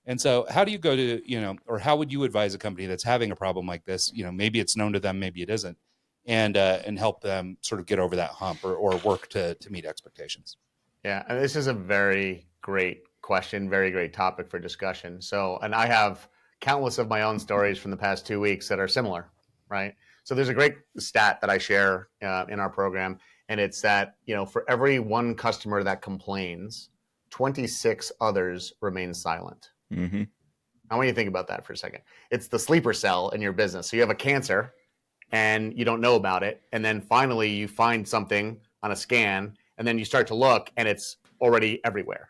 And so how do you go to, or how would you advise a company that's having a problem like this? Maybe it's known to them, maybe it isn't, and help them sort of get over that hump or work to meet expectations. Yeah. And this is a very great question, very great topic for discussion. So, and I have countless of my own stories from the past 2 weeks that are similar, right? So there's a great stat that I share in our program, and it's that, for every one customer that complains, 26 others remain silent. Mm-hmm. I want you to think about that for a second. It's the sleeper cell in your business. So you have a cancer and you don't know about it. And then finally you find something on a scan, and then you start to look and it's already everywhere,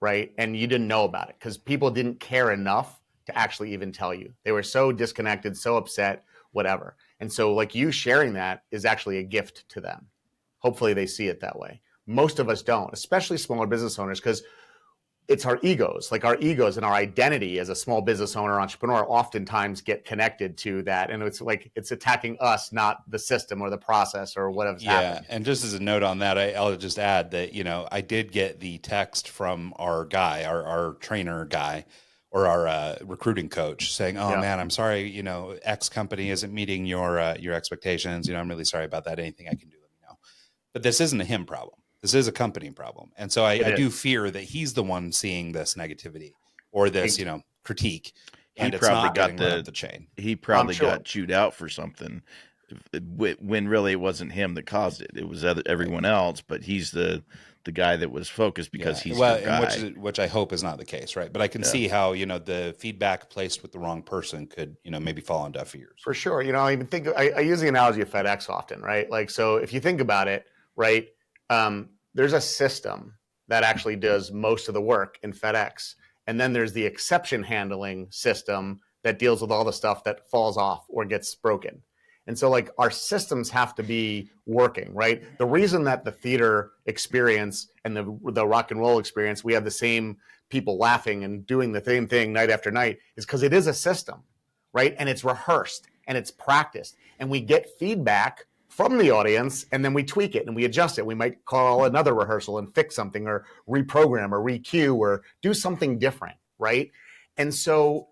right? And you didn't know about it because people didn't care enough to actually even tell you. They were so disconnected, so upset, whatever. And so like you sharing that is actually a gift to them. Hopefully they see it that way. Most of us don't, especially smaller business owners, because it's our egos, like our egos and our identity as a small business owner, entrepreneur, oftentimes get connected to that. And it's like, it's attacking us, not the system or the process or whatever's happened. And just as a note on that, I'll just add that, I did get the text from our guy, our trainer guy, or our recruiting coach saying, oh man, I'm sorry, X company isn't meeting your expectations. I'm really sorry about that. Anything I can do, let me know. But this isn't a him problem. This is a company problem. And so I do fear that he's the one seeing this negativity or this, critique. And it's not getting run up the chain. He probably got chewed out for something when really it wasn't him that caused it. It was everyone else, but he's the guy that was focused because he's the guy. Which I hope is not the case, right? But I can see how, the feedback placed with the wrong person could, maybe fall on deaf ears. For sure. I even think, I use the analogy of FedEx often, right? Like, so if you think about it, right, there's a system that actually does most of the work in FedEx. And then there's the exception handling system that deals with all the stuff that falls off or gets broken. And so like our systems have to be working, right? The reason that the theater experience and the rock and roll experience, we have the same people laughing and doing the same thing night after night is because it is a system, right? And it's rehearsed and it's practiced and we get feedback from the audience and then we tweak it and we adjust it. We might call another rehearsal and fix something or reprogram or re-cue or do something different, right? And so,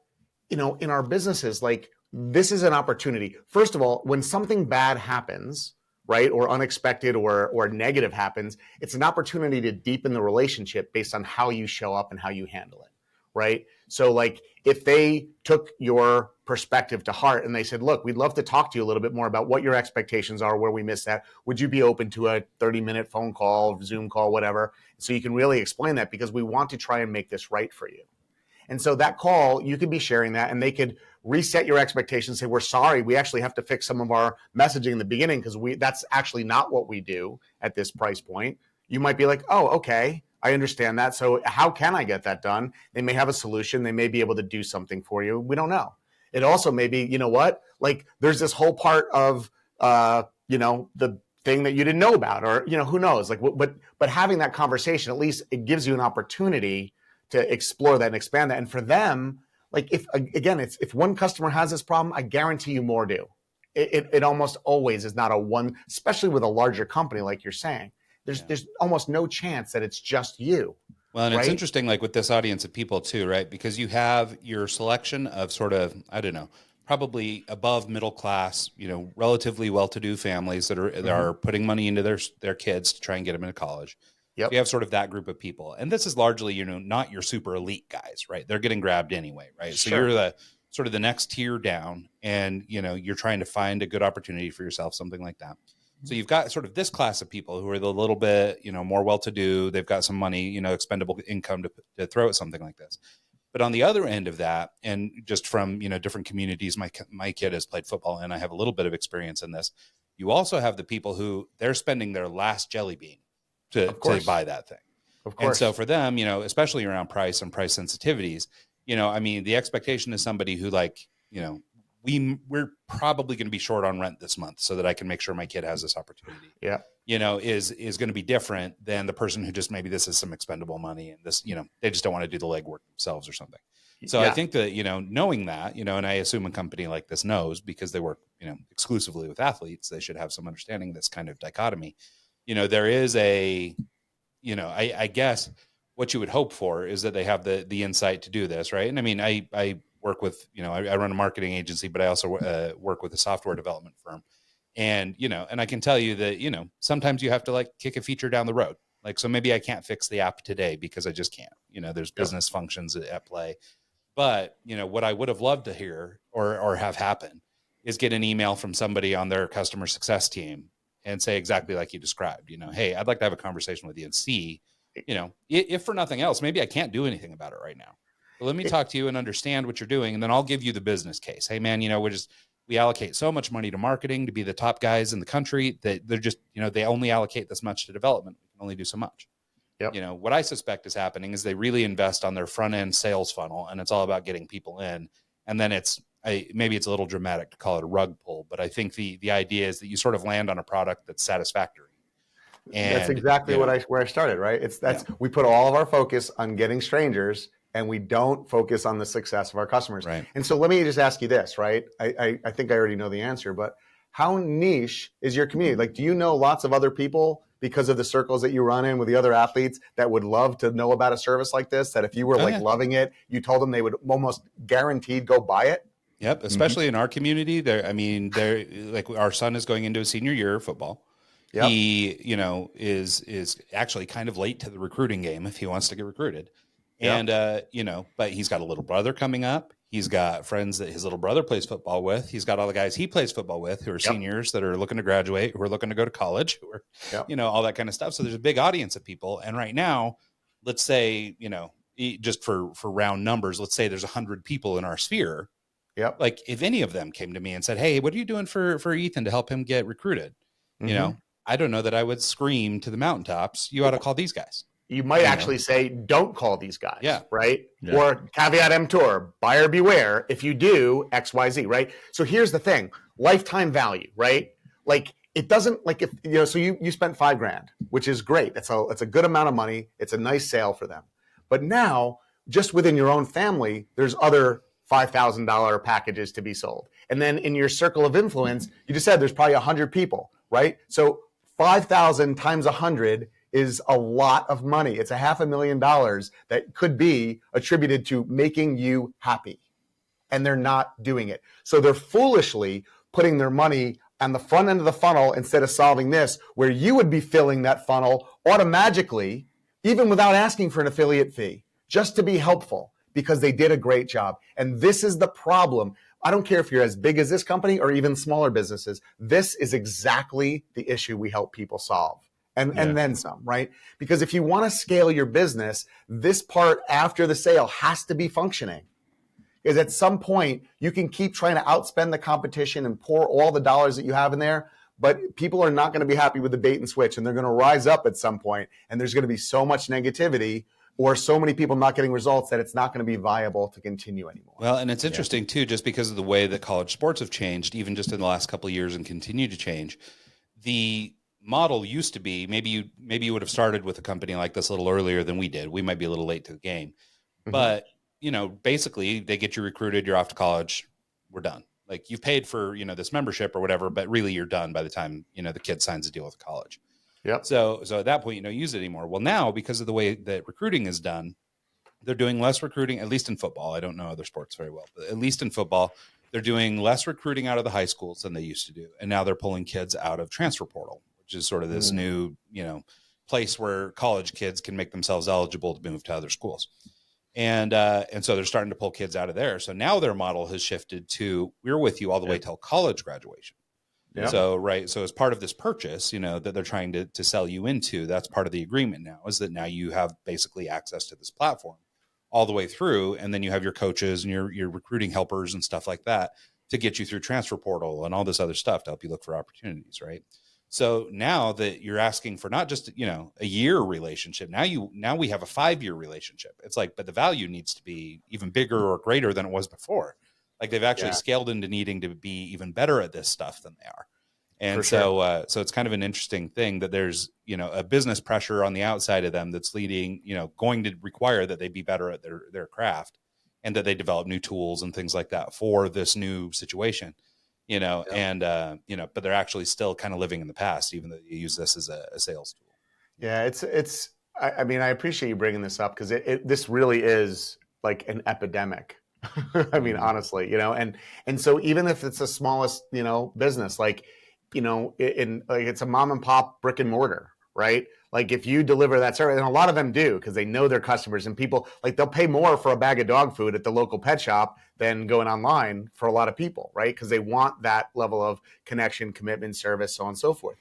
in our businesses, like this is an opportunity. First of all, when something bad happens, right, or unexpected or negative happens, it's an opportunity to deepen the relationship based on how you show up and how you handle it, right? So like if they took your perspective to heart and they said, look, we'd love to talk to you a little bit more about what your expectations are, where we missed that. Would you be open to a 30-minute phone call, Zoom call, whatever? So you can really explain that because we want to try and make this right for you. And so that call, you could be sharing that and they could reset your expectations, say, we're sorry, we actually have to fix some of our messaging in the beginning because that's actually not what we do at this price point. You might be like, oh, okay, I understand that. So how can I get that done? They may have a solution. They may be able to do something for you. We don't know. It also may be, like there's this whole part of, the thing that you didn't know about or, who knows? Like, but having that conversation, at least it gives you an opportunity to explore that and expand that. And for them, like if one customer has this problem, I guarantee you more do. It almost always is not a one, especially with a larger company, like you're saying. There's almost no chance that it's just you. Well, and it's interesting, like with this audience of people too, right? Because you have your selection of sort of, I don't know, probably above middle class, relatively well-to-do families that are putting money into their kids to try and get them into college. Yep. You have sort of that group of people. And this is largely, not your super elite guys, right? They're getting grabbed anyway, right? Sure. So you're the sort of the next tier down and, you're trying to find a good opportunity for yourself, something like that. So you've got sort of this class of people who are the little bit, more well-to-do. They've got some money, expendable income to throw at something like this. But on the other end of that, and just from, different communities, my kid has played football and I have a little bit of experience in this. You also have the people who they're spending their last jelly bean to buy that thing. Of course. And so for them, especially around price and price sensitivities, the expectation is somebody who we're probably going to be short on rent this month so that I can make sure my kid has this opportunity. Yeah. Is going to be different than the person who just, maybe this is some expendable money and this, they just don't want to do the legwork themselves or something. So I think that, knowing that, and I assume a company like this knows because they work, exclusively with athletes, they should have some understanding of this kind of dichotomy. There is I guess what you would hope for is that they have the insight to do this. Right. And I work with, I run a marketing agency, but I also work with a software development firm. And, and I can tell you that, sometimes you have to kick a feature down the road. So maybe I can't fix the app today because I just can't, there's business functions at play. But, what I would have loved to hear or have happen is get an email from somebody on their customer success team and say exactly like you described, hey, I'd like to have a conversation with you and see, if for nothing else, maybe I can't do anything about it right now. But let me talk to you and understand what you're doing. And then I'll give you the business case. Hey man, we allocate so much money to marketing to be the top guys in the country that they're just, they only allocate this much to development. We can only do so much. Yep. What I suspect is happening is they really invest on their front end sales funnel and it's all about getting people in. And then maybe it's a little dramatic to call it a rug pull, but I think the idea is that you sort of land on a product that's satisfactory. And that's exactly where I started, right? We put all of our focus on getting strangers and we don't focus on the success of our customers. Right. And so let me just ask you this, right? I think I already know the answer, but how niche is your community? Do you know lots of other people because of the circles that you run in with the other athletes that would love to know about a service like this, that if you were loving it, you told them they would almost guaranteed go buy it? Yep. Especially in our community they're our son is going into a senior year of football. Yep. He, is actually kind of late to the recruiting game if he wants to get recruited. Yep. And, but he's got a little brother coming up. He's got friends that his little brother plays football with. He's got all the guys he plays football with who are seniors that are looking to graduate, who are looking to go to college, who are, all that kind of stuff. So there's a big audience of people. And right now, let's say, just for round numbers, let's say there's 100 people in our sphere. Yep. If any of them came to me and said, hey, what are you doing for Ethan to help him get recruited? I don't know that I would scream to the mountaintops, you ought to call these guys. You might actually say, don't call these guys, right? Yeah. Or caveat emptor, buyer beware. If you do X, Y, Z, right? So here's the thing, lifetime value, right? It doesn't if, so you spent $5,000, which is great. It's a good amount of money. It's a nice sale for them. But now just within your own family, there's other $5,000 packages to be sold. And then in your circle of influence, you just said there's probably 100 people, right? So 5,000 times 100 is a lot of money. It's $500,000 that could be attributed to making you happy. And they're not doing it. So they're foolishly putting their money on the front end of the funnel instead of solving this, where you would be filling that funnel automatically, even without asking for an affiliate fee, just to be helpful because they did a great job. And this is the problem. I don't care if you're as big as this company or even smaller businesses. This is exactly the issue we help people solve. And then some, right? Because if you want to scale your business, this part after the sale has to be functioning. Because at some point, you can keep trying to outspend the competition and pour all the dollars that you have in there, but people are not going to be happy with the bait and switch, and they're going to rise up at some point, and there's going to be so much negativity or so many people not getting results that it's not going to be viable to continue anymore. Well, and it's interesting too, just because of the way that college sports have changed, even just in the last couple of years and continue to change. The model used to be, maybe you would have started with a company like this a little earlier than we did. We might be a little late to the game, but basically they get you recruited, you're off to college, we're done. You've paid for, this membership or whatever, but really you're done by the time, the kid signs a deal with college. Yep. So at that point, you don't use it anymore. Well, now because of the way that recruiting is done, they're doing less recruiting, at least in football. I don't know other sports very well, but at least in football, they're doing less recruiting out of the high schools than they used to do. And now they're pulling kids out of transfer portal, which is sort of this new, place where college kids can make themselves eligible to move to other schools. And so they're starting to pull kids out of there. So now their model has shifted to, we're with you all the way till college graduation. Yeah. So, right. So as part of this purchase, that they're trying to sell you into, that's part of the agreement now, is that now you have basically access to this platform all the way through. And then you have your coaches and your recruiting helpers and stuff like that to get you through transfer portal and all this other stuff to help you look for opportunities. Right. So now that you're asking for not just, a year relationship, now we have a 5-year relationship. It's like, but the value needs to be even bigger or greater than it was before. Like they've actually scaled into needing to be even better at this stuff than they are. And so it's kind of an interesting thing that there's, a business pressure on the outside of them that's leading, going to require that they be better at their craft and that they develop new tools and things like that for this new situation, but they're actually still kind of living in the past, even though you use this as a sales tool. Yeah, I mean, I appreciate you bringing this up because this really is like an epidemic. I mean, honestly, and so even if it's the smallest, business, like, it's a mom and pop brick and mortar, right? Like if you deliver that service, and a lot of them do because they know their customers, and people like they'll pay more for a bag of dog food at the local pet shop than going online for a lot of people, right? Because they want that level of connection, commitment, service, so on and so forth.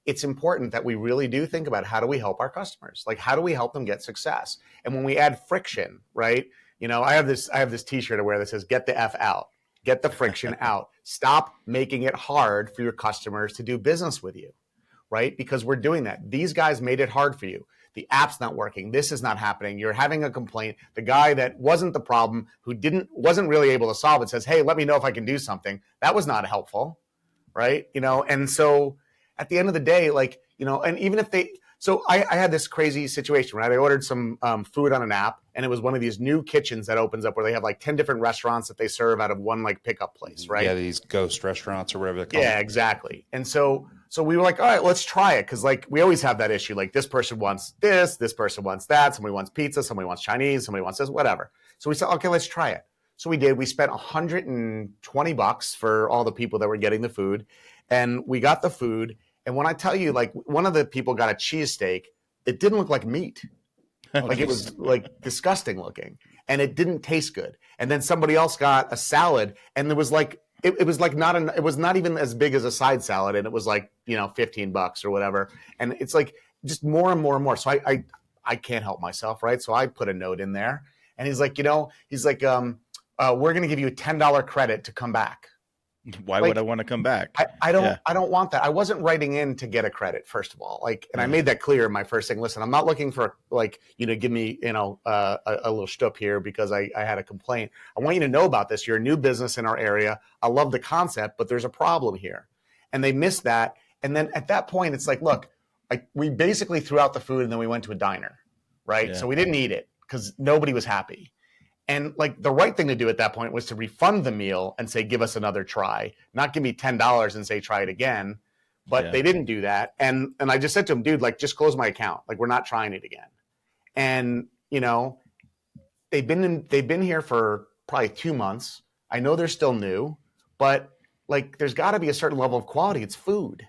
It's important that we really do think about how do we help our customers? Like how do we help them get success? And when we add friction, right? I have this T-shirt I wear that says "Get the F out." Get the friction out. Stop making it hard for your customers to do business with you, right? Because we're doing that. These guys made it hard for you. The app's not working. This is not happening. You're having a complaint. The guy that wasn't the problem, who wasn't really able to solve it, says, "Hey, let me know if I can do something." That was not helpful, right? And so at the end of the day, and even if I had this crazy situation, right? I ordered some food on an app, and it was one of these new kitchens that opens up where they have like 10 different restaurants that they serve out of one like pickup place, right? Yeah, these ghost restaurants or whatever they're called. Yeah, exactly. And so we were like, all right, let's try it. Cause like we always have that issue. Like this person wants this person wants that. Somebody wants pizza, somebody wants Chinese, somebody wants this, whatever. So we said, okay, let's try it. So we did. We spent $120 for all the people that were getting the food, and we got the food. And when I tell you, like one of the people got a cheesesteak, it didn't look like meat. Like it was like disgusting looking, and it didn't taste good. And then somebody else got a salad, and there was like it was like it was not even as big as a side salad, and it was like $15 or whatever. And it's like just more and more and more. So I can't help myself, right? So I put a note in there, and he's like, we're gonna give you a $10 credit to come back. Why would I want to come back? I don't want that. I wasn't writing in to get a credit, first of all. And I made that clear in my first thing. Listen, I'm not looking for give me, a little shtup here because I had a complaint. I want you to know about this. You're a new business in our area. I love the concept, but there's a problem here. And they missed that. And then at that point, it's like, look, we basically threw out the food and then we went to a diner, right? Yeah. So we didn't eat it because nobody was happy. And like the right thing to do at that point was to refund the meal and say, give us another try, not give me $10 and say, try it again. But they didn't do that. And I just said to him, dude, like just close my account. Like we're not trying it again. And, they've been here for probably 2 months. I know they're still new, but like, there's gotta be a certain level of quality. It's food.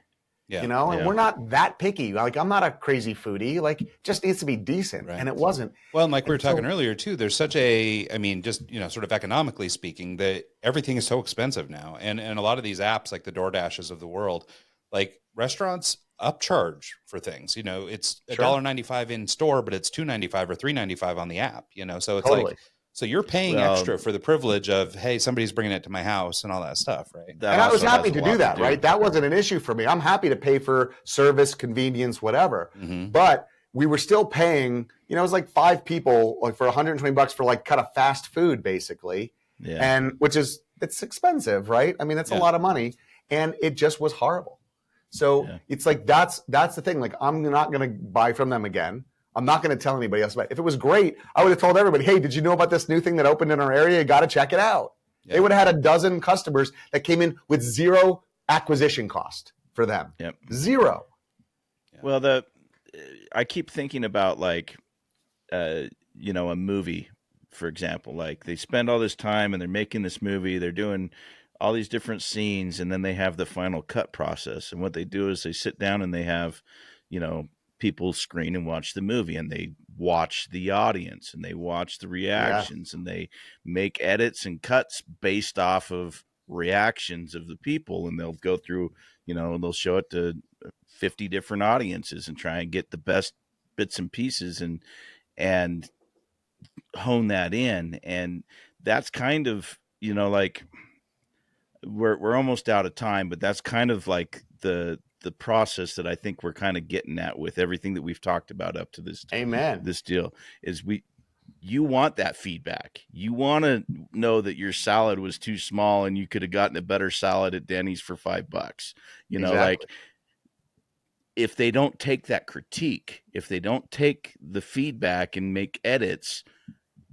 And we're not that picky. Like I'm not a crazy foodie. Like it just needs to be decent, and it wasn't. Well, and like we were talking earlier too, there's such sort of economically speaking, that everything is so expensive now, and a lot of these apps like the DoorDashes of the world, like restaurants upcharge for things. It's $1.95 in store, but it's $2.95 or $3.95 on the app. So it's like. So you're paying extra for the privilege of, hey, somebody's bringing it to my house and all that stuff, right? And I was happy to do that, right? That wasn't an issue for me. I'm happy to pay for service, convenience, whatever. Mm-hmm. But we were still paying, it was like 5 people like for $120 for like kind of fast food, basically. Yeah. And it's expensive, right? I mean, that's a lot of money. And it just was horrible. So it's like, that's the thing. Like, I'm not going to buy from them again. I'm not going to tell anybody else about it. If it was great, I would have told everybody, hey, did you know about this new thing that opened in our area? You got to check it out. Yeah. They would have had a dozen customers that came in with zero acquisition cost for them. Yep. Zero. Yeah. Well, I keep thinking about like, a movie, for example. Like they spend all this time and they're making this movie. They're doing all these different scenes, and then they have the final cut process. And what they do is they sit down and they have, people screen and watch the movie, and they watch the audience and they watch the reactions and they make edits and cuts based off of reactions of the people, and they'll go through, they'll show it to 50 different audiences and try and get the best bits and pieces and hone that in. And that's kind of, like we're almost out of time, but that's kind of like the process that I think we're kind of getting at with everything that we've talked about up to this deal is you want that feedback. You want to know that your salad was too small and you could have gotten a better salad at Denny's for $5. Like if they don't take that critique, if they don't take the feedback and make edits,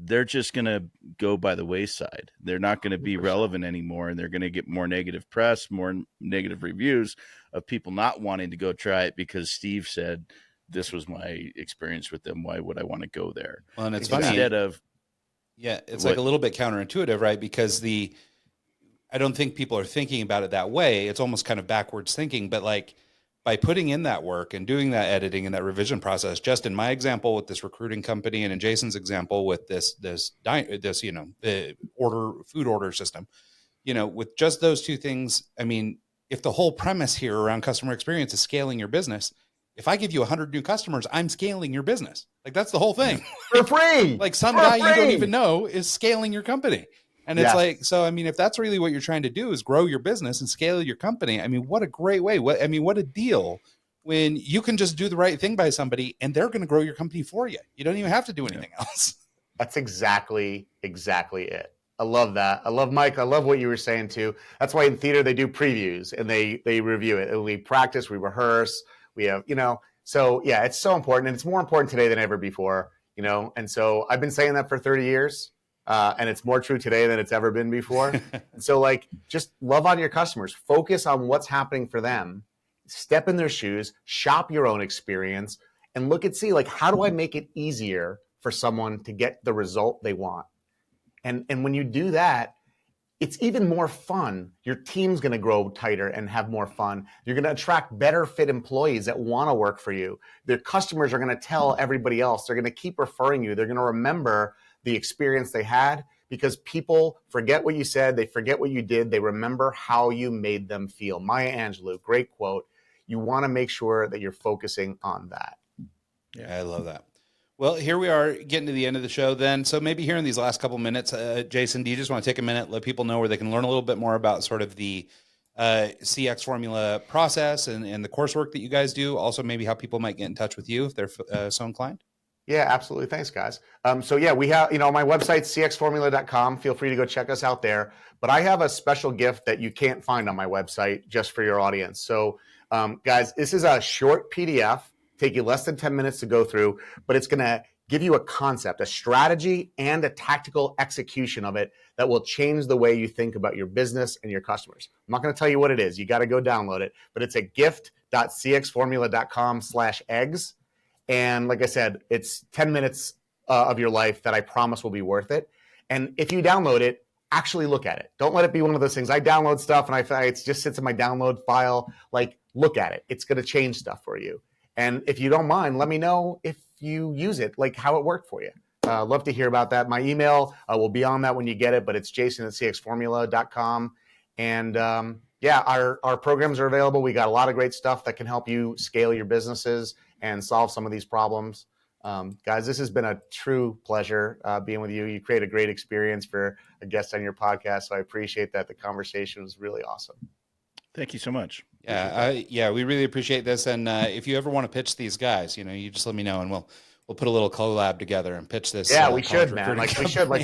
they're just going to go by the wayside. They're not going to be relevant anymore. And they're going to get more negative press, more negative reviews of people not wanting to go try it because Steve said, this was my experience with them. Why would I want to go there? Well, and it's funny. It's like a little bit counterintuitive, right? Because I don't think people are thinking about it that way. It's almost kind of backwards thinking, but like by putting in that work and doing that editing and that revision process, just in my example with this recruiting company and in Jason's example with this food order system, with just those two things. I mean, if the whole premise here around customer experience is scaling your business, if I give you 100 new customers, I'm scaling your business. Like that's the whole thing. For free. Like some guy you don't even know is scaling your company. And it's like, so, I mean, if that's really what you're trying to do is grow your business and scale your company, I mean, what a great way. What a deal when you can just do the right thing by somebody and they're going to grow your company for you. You don't even have to do anything else. That's exactly it. I love that. I love Mike. I love what you were saying too. That's why in theater, they do previews and they review it. And we practice, we rehearse, we have, so yeah, it's so important. And it's more important today than ever before, and so I've been saying that for 30 years. And it's more true today than it's ever been before. And so just love on your customers, focus on what's happening for them, step in their shoes, shop your own experience and look and see how do I make it easier for someone to get the result they want? And when you do that, it's even more fun. Your team's going to grow tighter and have more fun. You're going to attract better fit employees that want to work for you. Their customers are going to tell everybody else. They're going to keep referring you. They're going to remember the experience they had because people forget what you said. They forget what you did. They remember how you made them feel. Maya Angelou, great quote. You want to make sure that you're focusing on that. Yeah, I love that. Well, here we are getting to the end of the show then. So maybe here in these last couple minutes, Jason, do you just want to take a minute, let people know where they can learn a little bit more about sort of the CX formula process and the coursework that you guys do? Also, maybe how people might get in touch with you if they're so inclined. Yeah, absolutely. Thanks, guys. So yeah, we have, my website, cxformula.com. Feel free to go check us out there. But I have a special gift that you can't find on my website just for your audience. So guys, this is a short PDF, take you less than 10 minutes to go through, but it's going to give you a concept, a strategy, and a tactical execution of it that will change the way you think about your business and your customers. I'm not going to tell you what it is. You got to go download it, but it's at gift.cxformula.com/eggs. And like I said, it's 10 minutes of your life that I promise will be worth it. And if you download it, actually look at it. Don't let it be one of those things. I download stuff and it just sits in my download file. Look at it. It's going to change stuff for you. And if you don't mind, let me know if you use it, how it worked for you. Love to hear about that. My email will be on that when you get it, but it's jason@cxformula.com. And our programs are available. We got a lot of great stuff that can help you scale your businesses and solve some of these problems. Guys, this has been a true pleasure being with you. You create a great experience for a guest on your podcast, so I appreciate that. The conversation was really awesome. Thank you so much. Yeah, we really appreciate this. And if you ever want to pitch these guys, you just let me know, and we'll put a little collab together and pitch this. Yeah, we should, man. We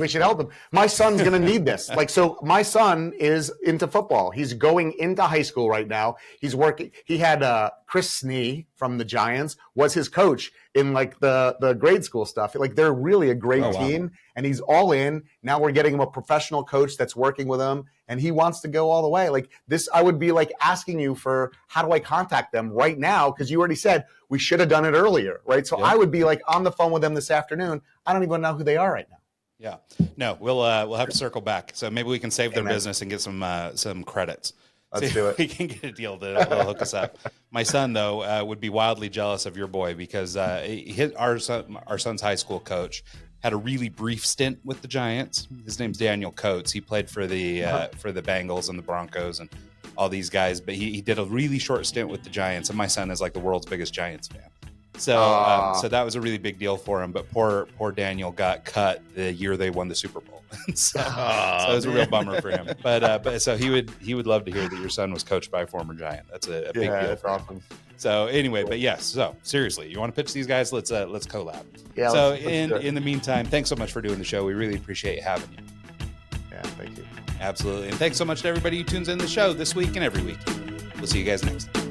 should help them. My son's going to need this. So my son is into football. He's going into high school right now. He's working. He had Chris Snee from the Giants was his coach in the grade school stuff. They're really a great team, and he's all in. Now we're getting him a professional coach that's working with him, and he wants to go all the way. This, I would be asking you for how do I contact them right now? Because you already said we should have done it earlier, right? So I would be on the phone with them this afternoon. I don't even know who they are right now. Yeah, no, we'll have to circle back. So maybe we can save their business and get some credits. Let's do it. We can get a deal that'll hook us up. My son, though, would be wildly jealous of your boy because our son's high school coach had a really brief stint with the Giants. His name's Daniel Coates. He played for the Bengals and the Broncos and all these guys, but he did a really short stint with the Giants. And my son is like the world's biggest Giants fan. So that was a really big deal for him. But poor Daniel got cut the year they won the Super Bowl. so it was a real bummer for him. But so he would love to hear that your son was coached by a former Giant. That's a big deal. That's awesome. So anyway, but yes. So seriously, you want to pitch these guys? Let's collab. Yeah. So let's in the meantime, thanks so much for doing the show. We really appreciate having you. Yeah. Thank you. Absolutely, and thanks so much to everybody who tunes in the show this week and every week. We'll see you guys next time.